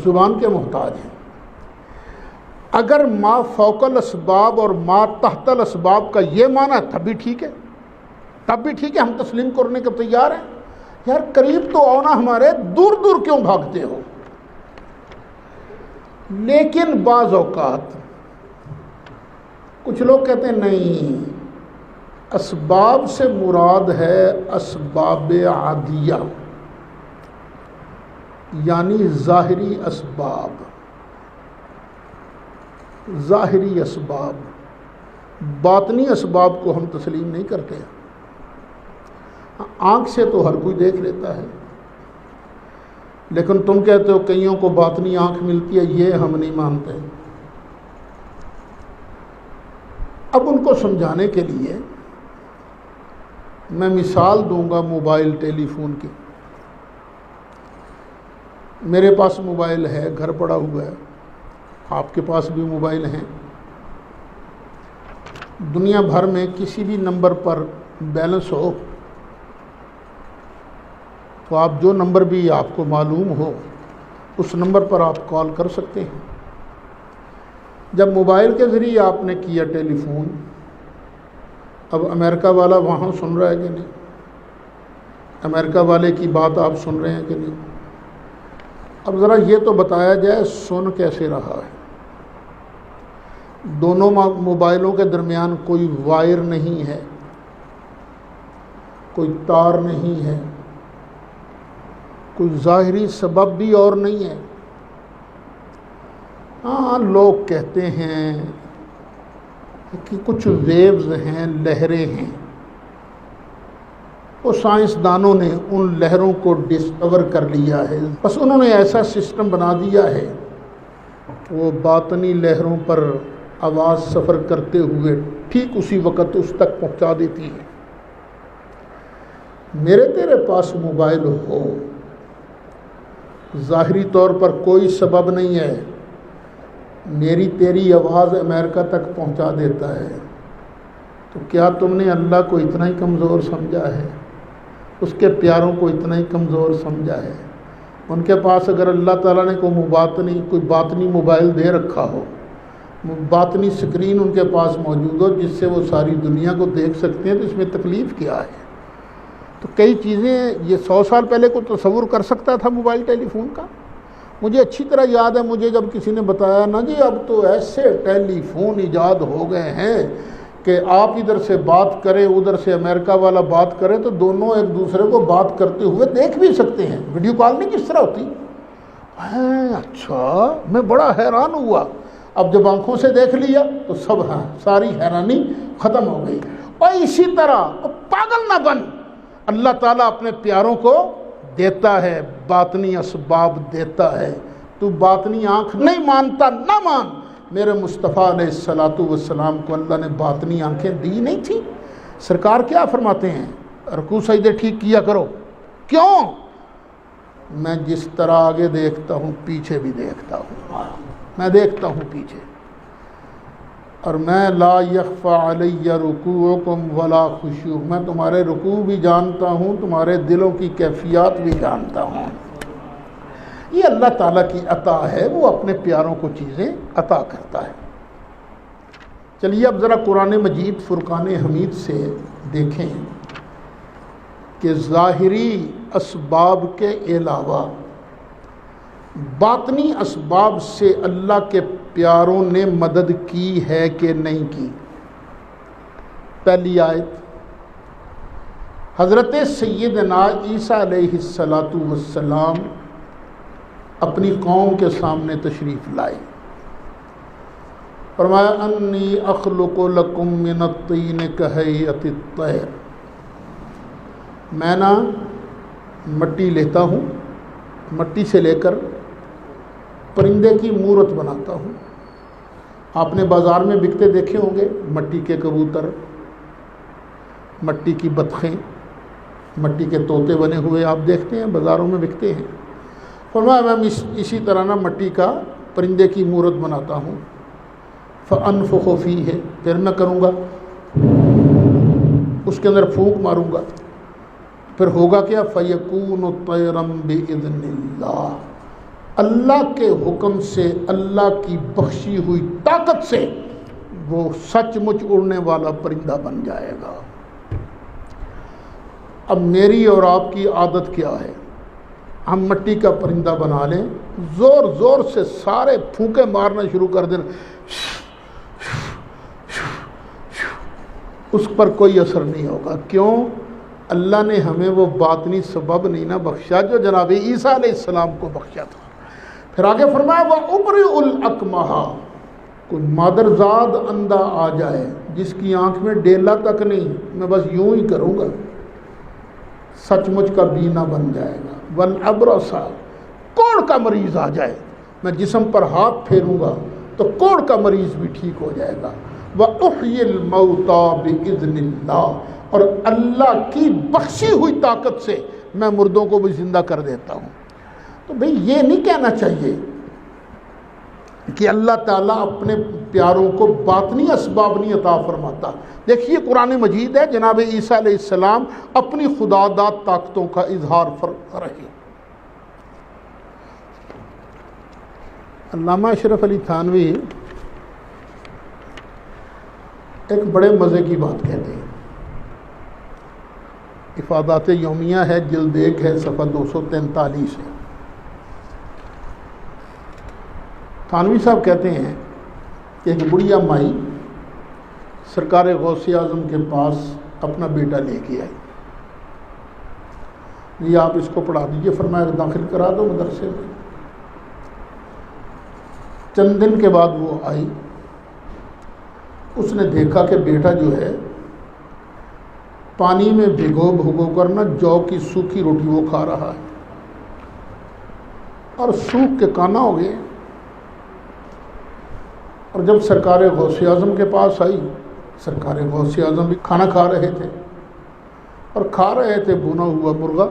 زبان کے محتاج ہیں۔ اگر ما فوق الاسباب اور ما تحت الاسباب کا یہ معنی ہے تب بھی ٹھیک ہے، تب بھی ٹھیک ہے، ہم تسلیم کرنے کے تیار ہیں۔ یار قریب تو آؤ نا، ہمارے دور دور کیوں بھاگتے ہو؟ لیکن بعض اوقات کچھ لوگ کہتے ہیں نہیں، اسباب سے مراد ہے اسباب عادیہ، یعنی ظاہری اسباب، ظاہری اسباب، باطنی اسباب کو ہم تسلیم نہیں کرتے۔ آنکھ سے تو ہر کوئی دیکھ لیتا ہے، لیکن تم کہتے ہو کئیوں کو باطنی آنکھ ملتی ہے، یہ ہم نہیں مانتے۔ اب ان کو سمجھانے کے لیے میں مثال دوں گا موبائل ٹیلی فون کی۔ میرے پاس موبائل ہے، گھر پڑا ہوا ہے، آپ کے پاس بھی موبائل ہیں۔ دنیا بھر میں کسی بھی نمبر پر بیلنس ہو تو آپ جو نمبر بھی آپ کو معلوم ہو اس نمبر پر آپ کال کر سکتے ہیں۔ جب موبائل کے ذریعے آپ نے کیا ٹیلی فون، اب امریکہ والا وہاں سن رہا ہے کہ نہیں؟ امریکہ والے کی بات آپ سن رہے ہیں کہ نہیں؟ اب ذرا یہ تو بتایا جائے سن کیسے رہا ہے؟ دونوں موبائلوں کے درمیان کوئی وائر نہیں ہے، کوئی تار نہیں ہے، کوئی ظاہری سبب بھی اور نہیں ہے۔ ہاں لوگ کہتے ہیں کہ کچھ ویوز ہیں، لہریں ہیں، وہ سائنسدانوں نے ان لہروں کو ڈسکور کر لیا ہے، بس انہوں نے ایسا سسٹم بنا دیا ہے وہ باطنی لہروں پر آواز سفر کرتے ہوئے ٹھیک اسی وقت اس تک پہنچا دیتی ہے۔ میرے تیرے پاس موبائل ہو، ظاہری طور پر کوئی سبب نہیں ہے، میری تیری آواز امریکہ تک پہنچا دیتا ہے، تو کیا تم نے اللہ کو اتنا ہی کمزور سمجھا ہے؟ اس کے پیاروں کو اتنا ہی کمزور سمجھا ہے؟ ان کے پاس اگر اللہ تعالیٰ نے کوئی باطنی موبائل دے رکھا ہو، باطنی سکرین ان کے پاس موجود ہو جس سے وہ ساری دنیا کو دیکھ سکتے ہیں، تو اس میں تکلیف کیا ہے؟ تو کئی چیزیں یہ 100 سال پہلے کو تصور کر سکتا تھا موبائل ٹیلی فون کا؟ مجھے اچھی طرح یاد ہے، مجھے جب کسی نے بتایا نا جی اب تو ایسے ٹیلی فون ایجاد ہو گئے ہیں کہ آپ ادھر سے بات کریں ادھر سے امریکہ والا بات کرے تو دونوں ایک دوسرے کو بات کرتے ہوئے دیکھ بھی سکتے ہیں. ویڈیو کال نہیں کس طرح ہوتی. اچھا میں بڑا حیران ہوا. اب جب آنکھوں سے دیکھ لیا تو سب ساری حیرانی ختم ہو گئی. اور اسی طرح پاگل نہ بن, اللہ تعالیٰ اپنے پیاروں کو دیتا ہے, باطنی اسباب دیتا ہے. تو باطنی آنکھ نہیں مانتا نہ مان. میرے مصطفیٰ علیہ الصلاۃ والسلام کو اللہ نے باطنی آنکھیں دی نہیں تھی. سرکار کیا فرماتے ہیں, رکوع سجدے ٹھیک کیا کرو. کیوں؟ میں جس طرح آگے دیکھتا ہوں پیچھے بھی دیکھتا ہوں. میں دیکھتا ہوں پیچھے, اور میں لا یخفی علی رکوعکم ولا خشوع, میں تمہارے رکوع بھی جانتا ہوں, تمہارے دلوں کی کیفیات بھی جانتا ہوں. یہ اللہ تعالیٰ کی عطا ہے, وہ اپنے پیاروں کو چیزیں عطا کرتا ہے. چلیے اب ذرا قرآن مجید فرقان حمید سے دیکھیں کہ ظاہری اسباب کے علاوہ باطنی اسباب سے اللہ کے پیاروں نے مدد کی ہے کہ نہیں کی. پہلی آیت, حضرت سیدنا عیسیٰ علیہ السلام اپنی قوم کے سامنے تشریف لائے. فرمایا انی اخلق لکم من الطین کہیئۃ الطیر, میں نا مٹی لیتا ہوں, مٹی سے لے کر پرندے کی مورت بناتا ہوں. آپ نے بازار میں بکتے دیکھے ہوں گے, مٹی کے کبوتر, مٹی کی بطخیں, مٹی کے طوطے بنے ہوئے آپ دیکھتے ہیں بازاروں میں بکتے ہیں. فرمایا میں اسی طرح نا مٹی کا پرندے کی مورت بناتا ہوں. فانفخ فیہ, پھر میں کروں گا اس کے اندر پھونک ماروں گا, پھر ہوگا کیا, فیکون طیرا باذن اللہ, اللہ کے حکم سے, اللہ کی بخشی ہوئی طاقت سے وہ سچ مچ اڑنے والا پرندہ بن جائے گا. اب میری اور آپ کی عادت کیا ہے, ہم مٹی کا پرندہ بنا لیں, زور زور سے سارے پھونکے مارنا شروع کر دیں, اس پر کوئی اثر نہیں ہوگا. کیوں؟ اللہ نے ہمیں وہ باطنی سبب نہیں نہ بخشا جو جناب عیسیٰ علیہ السلام کو بخشا تھا. پھر آگے فرمایا وَأُبْرِئُ الْأَكْمَحَ, کوئی مادرزاد اندھا آ جائے جس کی آنکھ میں ڈیلا تک نہیں, میں بس یوں ہی کروں گا, سچ مچ کا بینا بن جائے گا. وَالْأَبْرَصَ, کوڑ کا مریض آ جائے, میں جسم پر ہاتھ پھیروں گا تو کوڑ کا مریض بھی ٹھیک ہو جائے گا. وَأُحْيِي الْمَوْتَى بِإِذْنِ اللَّهِ, اور اللہ کی بخشی ہوئی طاقت سے میں مردوں کو بھی زندہ کر دیتا ہوں. تو بھئی یہ نہیں کہنا چاہیے کہ اللہ تعالیٰ اپنے پیاروں کو باطنی اسباب نہیں عطا فرماتا. دیکھیے قرآن مجید ہے, جناب عیسیٰ علیہ السلام اپنی خداداد طاقتوں کا اظہار فرما رہے. علامہ اشرف علی تھانوی ایک بڑے مزے کی بات کہتے ہیں. افادات یومیہ ہے, جلد 1 ہے, صفحہ 243 ہے. تھانوی صاحب کہتے ہیں کہ ایک بڑھیا مائی سرکار غوث اعظم کے پاس اپنا بیٹا لے کے آئی. جی آپ اس کو پڑھا دیجئے. فرمایا داخل کرا دو مدرسے میں. چند دن کے بعد وہ آئی, اس نے دیکھا کہ بیٹا جو ہے پانی میں بھگو کر نا جو کی سوکھی روٹی وہ کھا رہا ہے, اور سوکھ کے کانا ہو گئے. اور جب سرکار غوث اعظم کے پاس آئی, سرکار غوث اعظم بھی کھانا کھا رہے تھے, اور کھا رہے تھے بھونا ہوا مرغا.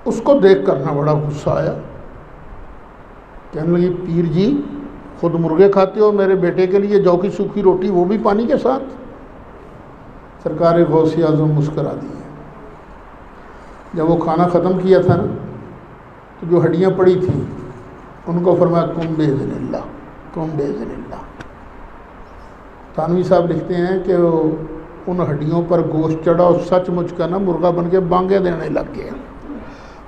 اس کو دیکھ کر نا بڑا غصہ آیا, کہنے لگی پیر جی خود مرغے کھاتے ہو, میرے بیٹے کے لیے جو کی سوکھی روٹی وہ بھی پانی کے ساتھ. سرکار غوث اعظم مسکرا دیے. جب وہ کھانا ختم کیا تھا نا تو جو ہڈیاں پڑی تھیں ان کو فرمایا کم باذن اللہ, کم باذن اللہ. تھانوی صاحب لکھتے ہیں کہ ان ہڈیوں پر گوشت چڑھا اور سچ مچ کا نا مرغا بن کے بانگے دینے لگ گئے.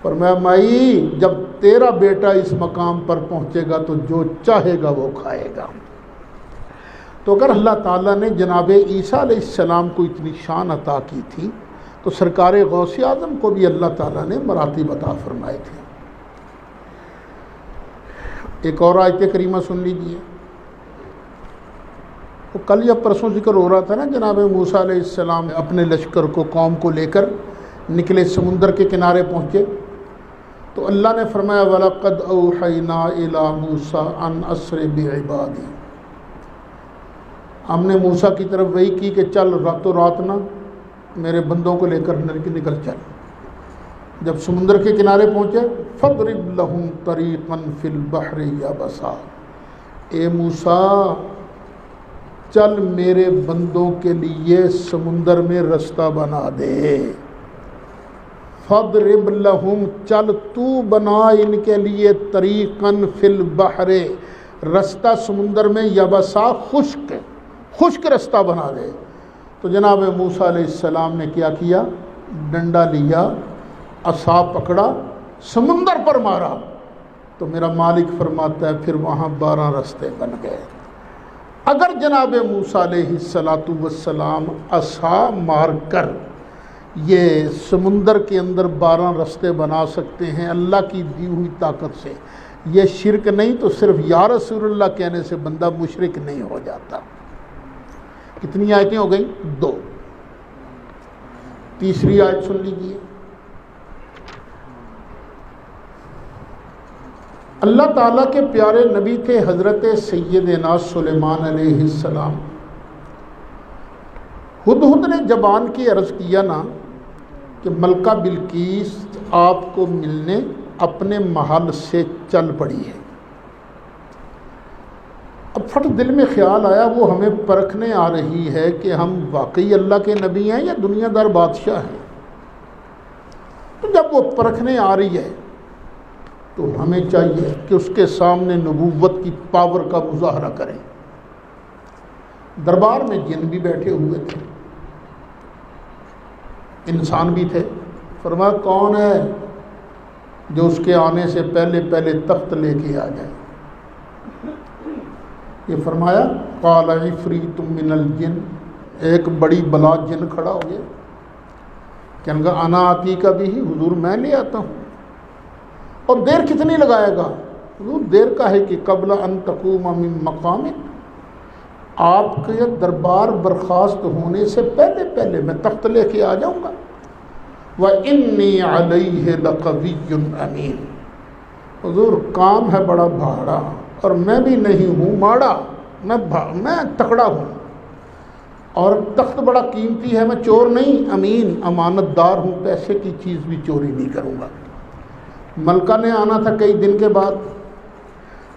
فرمایا مائی جب تیرا بیٹا اس مقام پر پہنچے گا تو جو چاہے گا وہ کھائے گا. تو اگر اللہ تعالیٰ نے جناب عیسیٰ علیہ السلام کو اتنی شان عطا کی تھی تو سرکار غوث اعظم کو بھی اللہ تعالیٰ نے مراتب عطا فرمائے تھے۔ ایک اور آیت کریمہ سن لیجیے، وہ کل یا پرسوں ذکر ہو رہا تھا نا، جناب موسیٰ علیہ السلام اپنے لشکر کو، قوم کو لے کر نکلے، سمندر کے کنارے پہنچے تو اللہ نے فرمایا وَلَقَدْ أَوْحَيْنَا إِلَىٰ مُوسَىٰ أَنْ أَسْرِ بِعِبَادِي، ہم نے موسیٰ کی طرف وحی کی کہ چل راتوں رات نہ میرے بندوں کو لے کر نکل چل۔ جب سمندر کے کنارے پہنچے فَاضْرِبْ لَهُمْ طَرِيقًا فِي الْبَحْرِ يَبَسًا، اے موسیٰ چل میرے بندوں کے لیے سمندر میں رستہ بنا دے۔ فَاضْرِبْ لَهُمْ، چل تو بنا ان کے لیے طَرِيقًا فِي الْبَحْرِ، رستہ سمندر میں، یبسا خشک رستہ بنا دے۔ تو جناب موسیٰ علیہ السلام نے کیا کیا، ڈنڈا لیا، عصا پکڑا، سمندر پر مارا، تو میرا مالک فرماتا ہے پھر وہاں 12 رستے بن گئے۔ اگر جناب موسیٰ علیہ السلام عصا مار کر یہ سمندر کے اندر 12 رستے بنا سکتے ہیں اللہ کی دی ہوئی طاقت سے، یہ شرک نہیں تو صرف یا رسول اللہ کہنے سے بندہ مشرک نہیں ہو جاتا۔ کتنی آیتیں ہو گئیں؟ 2۔ تیسری آیت سن لیجیے، اللہ تعالیٰ کے پیارے نبی تھے حضرت سیدنا سلیمان علیہ السلام۔ ہدہد نے زبان کی عرض کیا نا کہ ملکہ بلقیس آپ کو ملنے اپنے محل سے چل پڑی ہے۔ اب پھٹ دل میں خیال آیا وہ ہمیں پرکھنے آ رہی ہے کہ ہم واقعی اللہ کے نبی ہیں یا دنیا دار بادشاہ ہیں۔ تو جب وہ پرکھنے آ رہی ہے تو ہمیں چاہیے کہ اس کے سامنے نبوت کی پاور کا مظاہرہ کریں۔ دربار میں جن بھی بیٹھے ہوئے تھے، انسان بھی تھے۔ فرمایا کون ہے جو اس کے آنے سے پہلے تخت لے کے آ جائے؟ یہ فرمایا قال عفریت من الجن، ایک بڑی بلا جن کھڑا ہو گیا، کہنے لگا انا آتی کا بھی حضور میں لے آتا ہوں۔ اور دیر کتنی لگائے گا حضور؟ دیر کا ہے کہ قبل ان تقوم من مقامک، آپ کے دربار برخاست ہونے سے پہلے میں تخت لے کے آ جاؤں گا۔ وَإِنِّي عَلَيْهِ لَقَوِيٌّ أَمِينٌ، حضور کام ہے بڑا بھاڑا اور میں بھی نہیں ہوں ماڑا، میں تکڑا ہوں، اور تخت بڑا قیمتی ہے، میں چور نہیں، امین امانت دار ہوں، پیسے کی چیز بھی چوری نہیں کروں گا۔ ملکہ نے آنا تھا کئی دن کے بعد،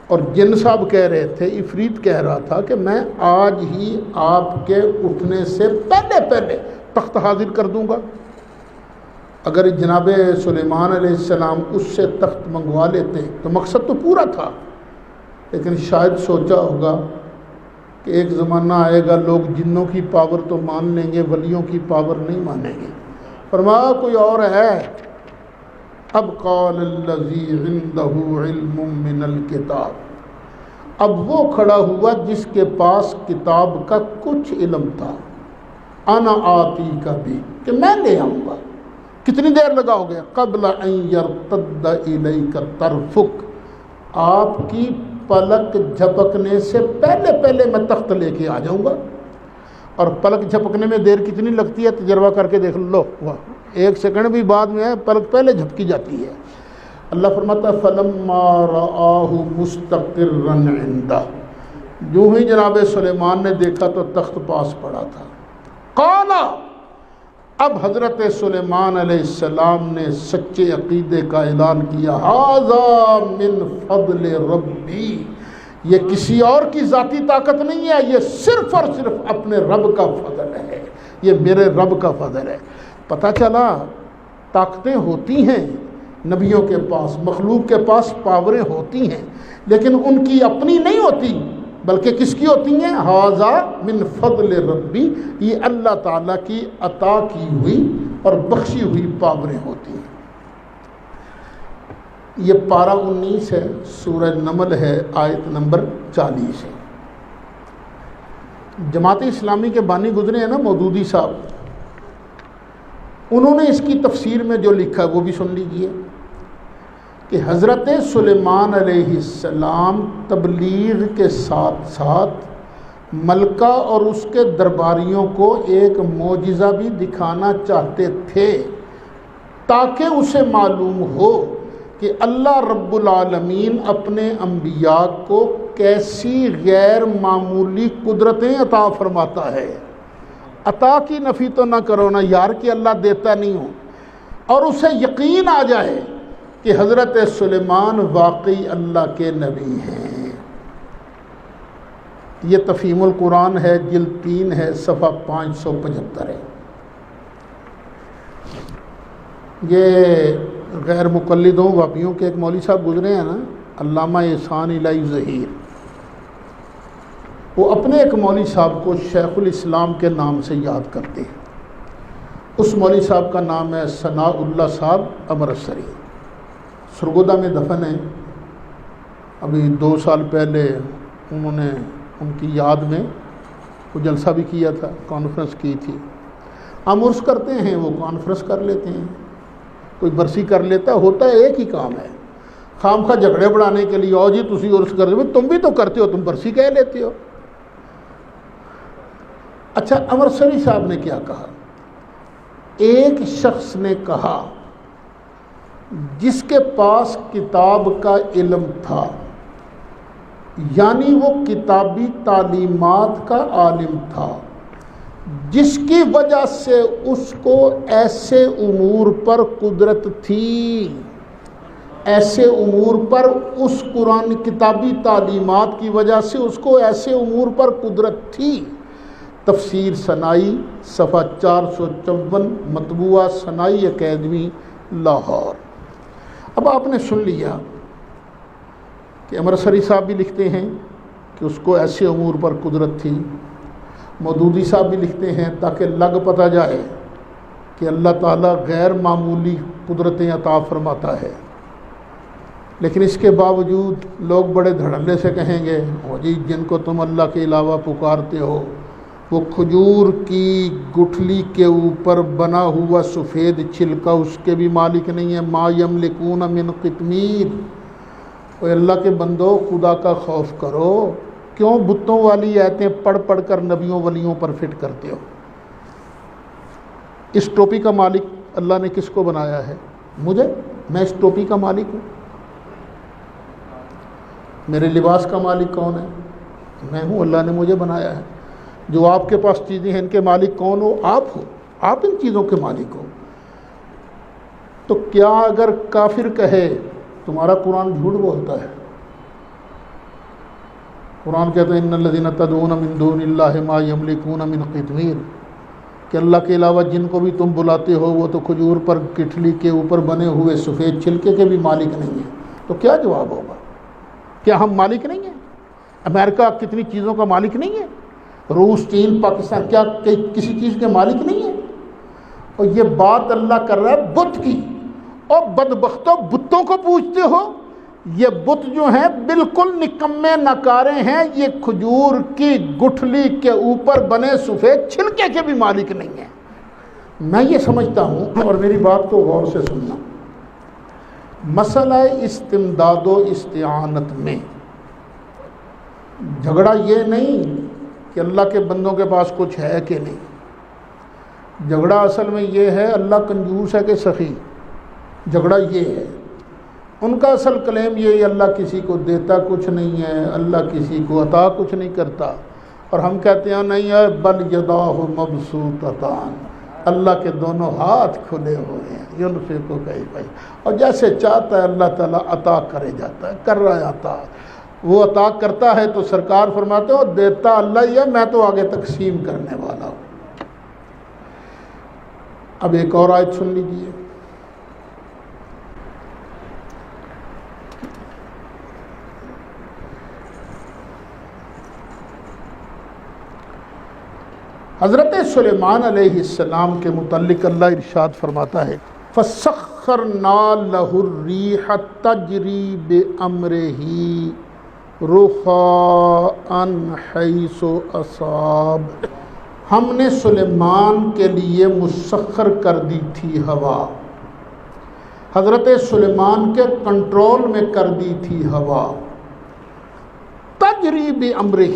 اور جن صاحب کہہ رہے تھے، عفریت کہہ رہا تھا کہ میں آج ہی آپ کے اٹھنے سے پہلے تخت حاضر کر دوں گا۔ اگر جناب سلیمان علیہ السلام اس سے تخت منگوا لیتے تو مقصد تو پورا تھا، لیکن شاید سوچا ہوگا کہ ایک زمانہ آئے گا لوگ جنوں کی پاور تو مان لیں گے، ولیوں کی پاور نہیں مانیں گے۔ فرمایا کوئی اور ہے۔ اب قال الذی عنده علم من الکتاب، اب وہ کھڑا ہوا جس کے پاس کتاب کا کچھ علم تھا، انا آتی کا بھی، کہ میں لے آؤں گا۔ کتنی دیر لگاؤ گے؟ قبل ان یرتد الیک طرفک، آپ کی پلک جھپکنے سے پہلے میں تخت لے کے آ جاؤں گا۔ اور پلک جھپکنے میں دیر کتنی لگتی ہے تجربہ کر کے دیکھ لو، واہ 1 سیکنڈ بھی بعد میں ہے، پلک پہلے جھپکی جاتی ہے۔ اللہ فرماتا ہے فلما رآہ مستقرا عنده، جو ہی جناب سلیمان نے دیکھا تو تخت پاس پڑا تھا۔ قال، اب حضرت سلیمان علیہ السلام نے سچے عقیدے کا اعلان کیا، ھذا من فضل ربی، یہ کسی اور کی ذاتی طاقت نہیں ہے، یہ صرف اور صرف اپنے رب کا فضل ہے، یہ میرے رب کا فضل ہے۔ پتہ چلا طاقتیں ہوتی ہیں نبیوں کے پاس، مخلوق کے پاس پاوریں ہوتی ہیں، لیکن ان کی اپنی نہیں ہوتی، بلکہ کس کی ہوتی ہیں؟ ھذا من فضل ربی، یہ اللہ تعالیٰ کی عطا کی ہوئی اور بخشی ہوئی پاوریں ہوتی ہیں۔ یہ پارہ 19 ہے، سورہ نمل ہے، آیت نمبر 40 ہے۔ جماعت اسلامی کے بانی گزرے ہیں نا مودودی صاحب، انہوں نے اس کی تفسیر میں جو لکھا ہے وہ بھی سن لیجئے کہ حضرت سلیمان علیہ السلام تبلیغ کے ساتھ ساتھ ملکہ اور اس کے درباریوں کو ایک معجزہ بھی دکھانا چاہتے تھے تاکہ اسے معلوم ہو کہ اللہ رب العالمین اپنے انبیاء کو کیسی غیر معمولی قدرتیں عطا فرماتا ہے۔ عطا کی نفی تو نہ کرو نا یار کہ اللہ دیتا نہیں ہوں، اور اسے یقین آ جائے کہ حضرت سلیمان واقعی اللہ کے نبی ہیں۔ یہ تفہیم القرآن ہے، جلد 3 ہے، صفحہ 575 ہے۔ یہ غیر مقلدوں وابیوں کے ایک مولوی صاحب گزرے ہیں نا، علامہ احسان الہی ظہیر، وہ اپنے ایک مولوی صاحب کو شیخ الاسلام کے نام سے یاد کرتے ہیں۔ اس مولوی صاحب کا نام ہے ثناء اللہ صاحب امرتسری، سرگودا میں دفن ہے۔ ابھی 2 سال پہلے انہوں نے ان کی یاد میں وہ جلسہ بھی کیا تھا، کانفرنس کی تھی۔ ہم عرس کرتے ہیں، وہ کانفرنس کر لیتے ہیں، کوئی برسی کر لیتا، ہوتا ہے ایک ہی کام ہے، خام خواہ جھگڑے بڑھانے کے لیے آؤ جی تسی عرس کر دو، تم بھی تو کرتے ہو، تم برسی کہہ لیتے ہو۔ اچھا، امرتسری صاحب نے کیا کہا؟ ایک شخص نے کہا جس کے پاس کتاب کا علم تھا، یعنی وہ کتابی تعلیمات کا عالم تھا، جس کی وجہ سے اس کو ایسے امور پر قدرت تھی، ایسے امور پر اس قرآن کتابی تعلیمات کی وجہ سے اس کو ایسے امور پر قدرت تھی۔ تفسیر سنائی صفحہ 454، مطبوعہ سنائی اکیڈمی لاہور۔ اب آپ نے سن لیا کہ امرتسری صاحب بھی لکھتے ہیں کہ اس کو ایسے امور پر قدرت تھی، مودودی صاحب بھی لکھتے ہیں تاکہ لگ پتہ جائے کہ اللہ تعالیٰ غیر معمولی قدرتیں عطا فرماتا ہے۔ لیکن اس کے باوجود لوگ بڑے دھڑلے سے کہیں گے او جی جن کو تم اللہ کے علاوہ پکارتے ہو وہ کھجور کی گٹھلی کے اوپر بنا ہوا سفید چھلکا اس کے بھی مالک نہیں ہے۔ ما یملکون من قطمیر۔ اوے اللہ کے بندو خدا کا خوف کرو، کیوں بتوں والی آیتیں پڑھ پڑھ کر نبیوں ولیوں پر فٹ کرتے ہو؟ اس ٹوپی کا مالک اللہ نے کس کو بنایا ہے؟ مجھے، میں اس ٹوپی کا مالک ہوں۔ میرے لباس کا مالک کون ہے؟ میں ہوں، اللہ نے مجھے بنایا ہے۔ جو آپ کے پاس چیزیں ہیں ان کے مالک کون ہو؟ آپ ہو، آپ ان چیزوں کے مالک ہو۔ تو کیا اگر کافر کہے تمہارا قرآن جھوٹ بولتا ہے؟ قرآن کہتا ہے ان الذین تدعون من دون اللہ ما یملکون من قطمیر، کہ اللہ کے علاوہ جن کو بھی تم بلاتے ہو وہ تو کھجور پر گٹھلی کے اوپر بنے ہوئے سفید چھلکے کے بھی مالک نہیں ہیں۔ تو کیا جواب ہوگا؟ کیا ہم مالک نہیں ہیں؟ امریکہ کتنی چیزوں کا مالک نہیں ہے؟ روس، چین، پاکستان کیا کسی چیز کے مالک نہیں ہیں؟ اور یہ بات اللہ کر رہا ہے بت کی، اور بدبختوں بتوں کو پوچھتے ہو؟ یہ بت جو ہیں بالکل نکمے نکارے ہیں، یہ کھجور کی گٹھلی کے اوپر بنے سفید چھلکے کے بھی مالک نہیں ہیں۔ میں یہ سمجھتا ہوں، اور میری بات کو غور سے سننا، مسئلہ استمداد و استعانت میں جھگڑا یہ نہیں کہ اللہ کے بندوں کے پاس کچھ ہے کہ نہیں، جھگڑا اصل میں یہ ہے اللہ کنجوس ہے کہ سخی، جھگڑا یہ ہے۔ ان کا اصل کلیم یہ ہے اللہ کسی کو دیتا کچھ نہیں ہے، اللہ کسی کو عطا کچھ نہیں کرتا، اور ہم کہتے ہیں نہیں ہے بل یداہ مبسوطتان، اللہ کے دونوں ہاتھ کھلے ہوئے ہیں، ینفق کیف، اور جیسے چاہتا ہے اللہ تعالیٰ عطا کرے جاتا ہے، کر رہا ہے عطا۔ وہ عطا کرتا ہے تو سرکار فرماتے ہو دیتا اللہ ہی ہے، میں تو آگے تقسیم کرنے والا ہوں۔ اب ایک اور آیت سن لیجیے، حضرت سلیمان علیہ السلام کے متعلق اللہ ارشاد فرماتا ہے فَسَخَّرْنَا لَهُ الرِّيحَ تَجْرِي بِأَمْرِهِ رخاءً حیث اصاب، ہم نے سلیمان کے لیے مسخر کر دی تھی ہوا، حضرت سلیمان کے کنٹرول میں کر دی تھی ہوا، تجری بامرہ،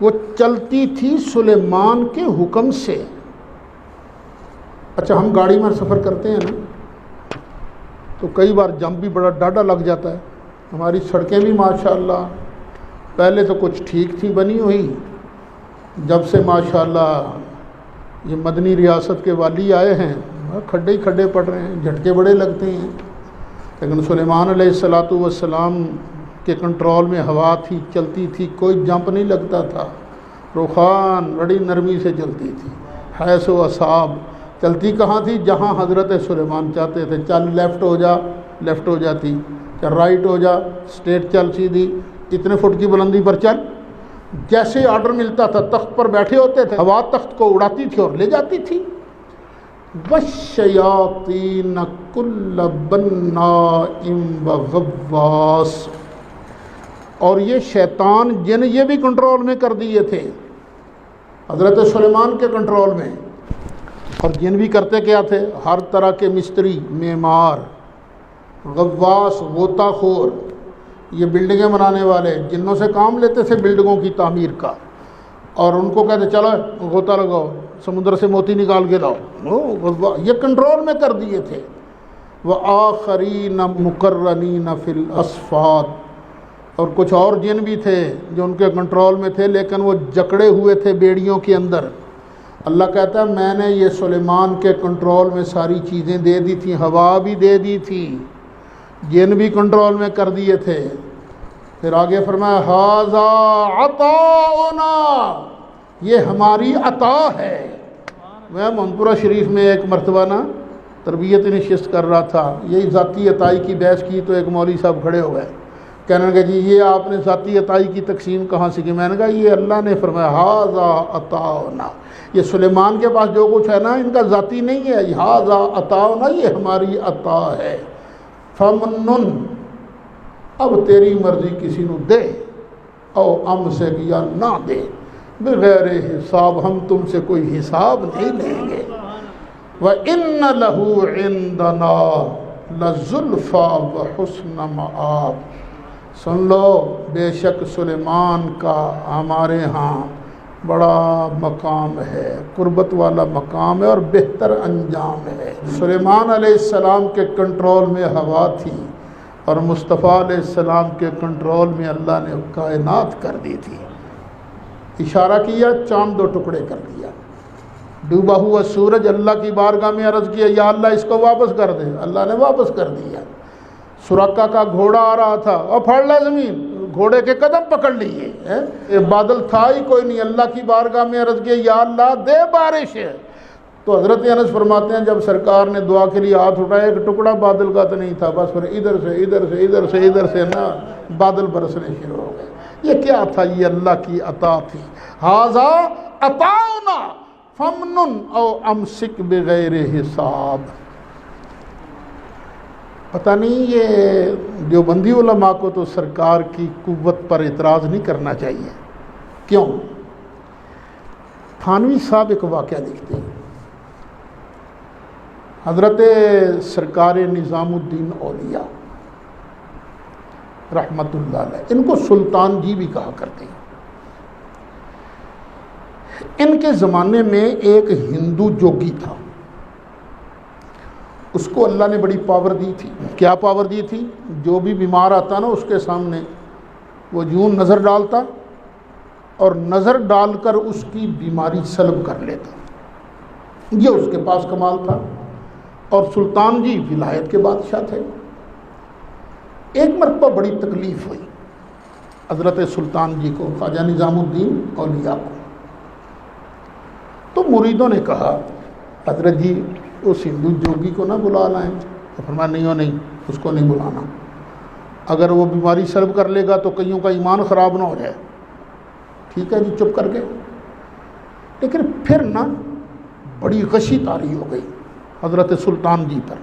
وہ چلتی تھی سلیمان کے حکم سے۔ اچھا ہم گاڑی میں سفر کرتے ہیں نا تو کئی بار جم بھی بڑا ڈاڈا لگ جاتا ہے۔ ہماری سڑکیں بھی ماشاءاللہ پہلے تو کچھ ٹھیک تھی بنی ہوئی، جب سے ماشاءاللہ یہ مدنی ریاست کے والی آئے ہیں کھڈے ہی کھڈے پڑ رہے ہیں، جھٹکے بڑے لگتے ہیں۔ لیکن سلیمان علیہ السلام کے کنٹرول میں ہوا تھی، چلتی تھی، کوئی جمپ نہیں لگتا تھا، رخان بڑی نرمی سے چلتی تھی، حیث و اصاب، چلتی کہاں تھی؟ جہاں حضرت سلیمان چاہتے تھے، چل لیفٹ ہو جا لیفٹ ہو جاتی، چل رائٹ ہو جا اسٹریٹ چل سیدھی، اتنے فٹ کی بلندی پر چل، جیسے آرڈر ملتا تھا تخت پر بیٹھے ہوتے تھے، ہوا تخت کو اڑاتی تھی اور لے جاتی تھی۔ وَالشَّيَاطِينَ كُلَّ بَنَّاءٍ وَغَوَّاصٍ، اور یہ شیطان جن یہ بھی کنٹرول میں کر دیے تھے حضرت سلیمان کے کنٹرول میں۔ اور جن بھی کرتے کیا تھے؟ ہر طرح کے مستری، معمار، غواص، غوطہ خور، یہ بلڈنگیں بنانے والے جنوں سے کام لیتے تھے بلڈنگوں کی تعمیر کا، اور ان کو کہتے چلو غوطہ لگاؤ، سمندر سے موتی نکال کے لاؤ، یہ کنٹرول میں کر دیے تھے۔ وَآخَرِينَ مُقَرَّنِينَ فِي الْأَصْفَادِ، اور کچھ اور جن بھی تھے جو ان کے کنٹرول میں تھے لیکن وہ جکڑے ہوئے تھے بیڑیوں کے اندر۔ اللہ کہتا ہے میں نے یہ سلیمان کے کنٹرول میں ساری چیزیں دے دی تھیں، ہوا بھی دے دی تھی، جن بھی کنٹرول میں کر دیے تھے۔ پھر آگے فرمایا ھذا عطاؤنا، یہ ہماری عطا ہے۔ میں منپورہ شریف میں ایک مرتبہ نا تربیت نشست کر رہا تھا، یہی ذاتی عطائی کی بحث کی تو ایک مولوی صاحب کھڑے ہوئے، کہنے لگے جی یہ آپ نے ذاتی عطائی کی تقسیم کہاں سے کی؟ میں نے کہا یہ اللہ نے فرمایا ھذا عطاؤنا، یہ سلیمان کے پاس جو کچھ ہے نا ان کا ذاتی نہیں ہے، ھذا عطاؤنا، یہ ہماری عطا ہے۔ فمنن، اب تیری مرضی کسی نو دے، او امسک، یا نہ دے، بغیر حساب، ہم تم سے کوئی حساب نہیں لیں گے۔ وَإِنَّ لَهُ عِندَنَا لَزُلْفَىٰ وَحُسْنَ مَآبٍ، سن لو بے شک سلیمان کا ہمارے ہاں بڑا مقام ہے، قربت والا مقام ہے اور بہتر انجام ہے۔ سلیمان علیہ السلام کے کنٹرول میں ہوا تھی اور مصطفیٰ علیہ السلام کے کنٹرول میں اللہ نے کائنات کر دی تھی۔ اشارہ کیا، چاند دو ٹکڑے کر دیا، ڈوبا ہوا سورج اللہ کی بارگاہ میں عرض کیا یا اللہ اس کو واپس کر دے، اللہ نے واپس کر دیا۔ سراقہ کا گھوڑا آ رہا تھا اور پھاڑ لے زمین، گھوڑے کے قدم پکڑ لیے، بادل تھا ہی کوئی نہیں، اللہ کی بارگاہ میں عرض کیا یا اللہ دے بارش۔ تو حضرت انس فرماتے ہیں جب سرکار نے دعا کے لیے ہاتھ اٹھایا ایک ٹکڑا بادل کا تو نہیں تھا، بس پھر ادھر سے نا بادل برسنے شروع ہو گئے۔ یہ کیا تھا؟ یہ اللہ کی عطا تھی۔ ھذا عطاؤنا فمنن او امسک بغیر حساب۔ پتہ نہیں یہ دیوبندی علماء کو تو سرکار کی قوت پر اعتراض نہیں کرنا چاہیے۔ کیوں؟ تھانوی صاحب ایک واقعہ لکھتے ہیں، حضرت سرکار نظام الدین اولیاء رحمت اللہ علیہ، ان کو سلطان جی بھی کہا کرتے ہیں۔ ان کے زمانے میں ایک ہندو جوگی تھا، اس کو اللہ نے بڑی پاور دی تھی۔ کیا پاور دی تھی؟ جو بھی بیمار آتا نا اس کے سامنے وہ یوں نظر ڈالتا اور نظر ڈال کر اس کی بیماری سلب کر لیتا، یہ اس کے پاس کمال تھا۔ اور سلطان جی ولایت کے بادشاہ تھے۔ ایک مرتبہ بڑی تکلیف ہوئی حضرت سلطان جی کو، خواجہ نظام الدین اولیاء کو۔ تو مریدوں نے کہا حضرت جی اس ہندو جوگی کو نہ بلا لائیں۔ تو فرمایا نہیں اس کو نہیں بلانا، اگر وہ بیماری سلب کر لے گا تو کئیوں کا ایمان خراب نہ ہو جائے۔ ٹھیک ہے جی، چپ کر گئے۔ لیکن پھر نا بڑی غشی طاری ہو گئی حضرت سلطان جی پر،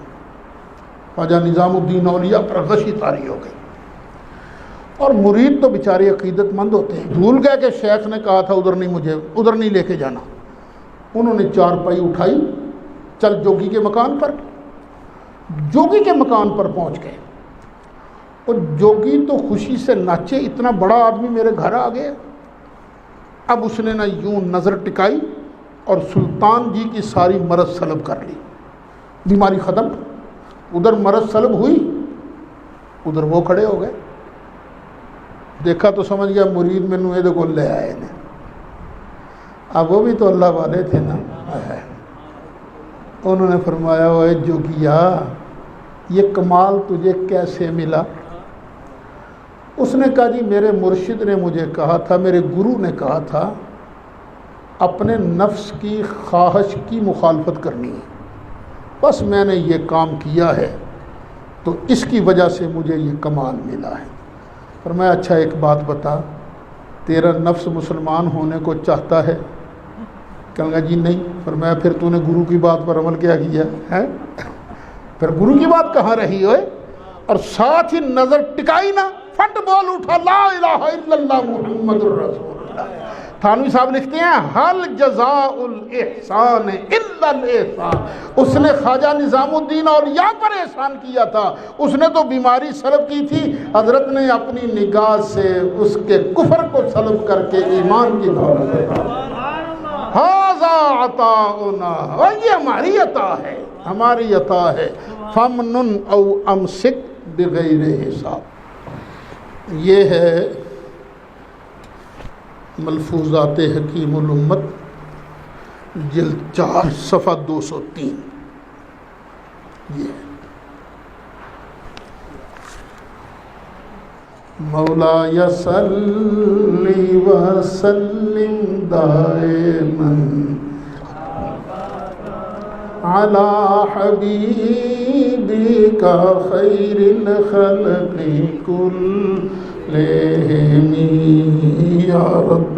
خواجہ نظام الدین اولیاء پر غشی طاری ہو گئی۔ اور مرید تو بیچارے عقیدت مند ہوتے ہیں، بھول گئے کہ شیخ نے کہا تھا ادھر نہیں لے کے جانا۔ انہوں نے چارپائی اٹھائی، چل جوگی کے مکان پر۔ جوگی کے مکان پر پہنچ گئے اور جوگی تو خوشی سے ناچے، اتنا بڑا آدمی میرے گھر آ گیا۔ اب اس نے نہ یوں نظر ٹکائی اور سلطان جی کی ساری مرض سلب کر لی، بیماری ختم۔ ادھر مرض سلب ہوئی، ادھر وہ کھڑے ہو گئے۔ دیکھا تو سمجھ گیا مرید مینوں یہ کو لے آئے نے۔ اب وہ بھی تو اللہ والے تھے نا۔ انہوں نے فرمایا اوے جوگیا، یہ کمال تجھے کیسے ملا؟ اس نے کہا جی میرے مرشد نے مجھے کہا تھا، میرے گرو نے کہا تھا اپنے نفس کی خواہش کی مخالفت کرنی ہے، بس میں نے یہ کام کیا ہے تو اس کی وجہ سے مجھے یہ کمال ملا ہے۔ فرمایا اچھا ایک بات بتا، تیرا نفس مسلمان ہونے کو چاہتا ہے؟ کہنے لگا جی نہیں۔ فرمایا پھر تو نے گرو کی بات پر عمل کیا ہے؟ پھر گرو کی بات کہاں رہی ہوئے؟ اور ساتھ ہی نظر ٹکائی نا، فٹ بول اٹھا لا الہ الا اللہ محمد الرسول اللہ۔ تھانوی صاحب لکھتے ہیں حل جزاء الاحسان الا الاحسان۔ اس نے خواجہ نظام الدین اولیاء پر احسان کیا تھا، اس نے تو بیماری سلب کی تھی، حضرت نے اپنی نگاہ سے اس کے کفر کو سلب کر کے ایمان کی دولت دی۔ ھذا عطاؤنا، اور یہ ہماری عطا ہے، ہماری عطا ہے۔ فمنن او امسک بغیر حساب۔ یہ ہے ملفوظات حکیم الامت، جلد 4 صفحہ 203۔ یہ مولا صلی وسلم دائما علی حبیبک خیر الخلق کلہم یا رب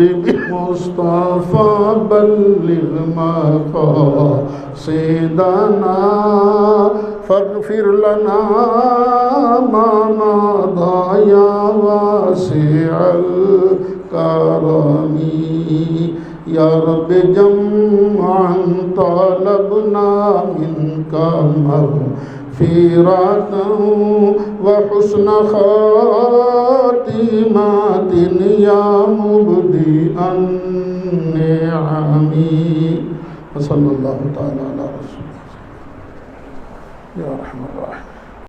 مصطفیٰ بلغ مقاصدنا فاغفر لنا ما مضى یا واسع الکرم یا رب جمعا طلبنا منك مغفرة وحسن خاتمة یا مبدئ النعم وصلی اللہ تعالی علی رسول یا رحمۃ اللہ۔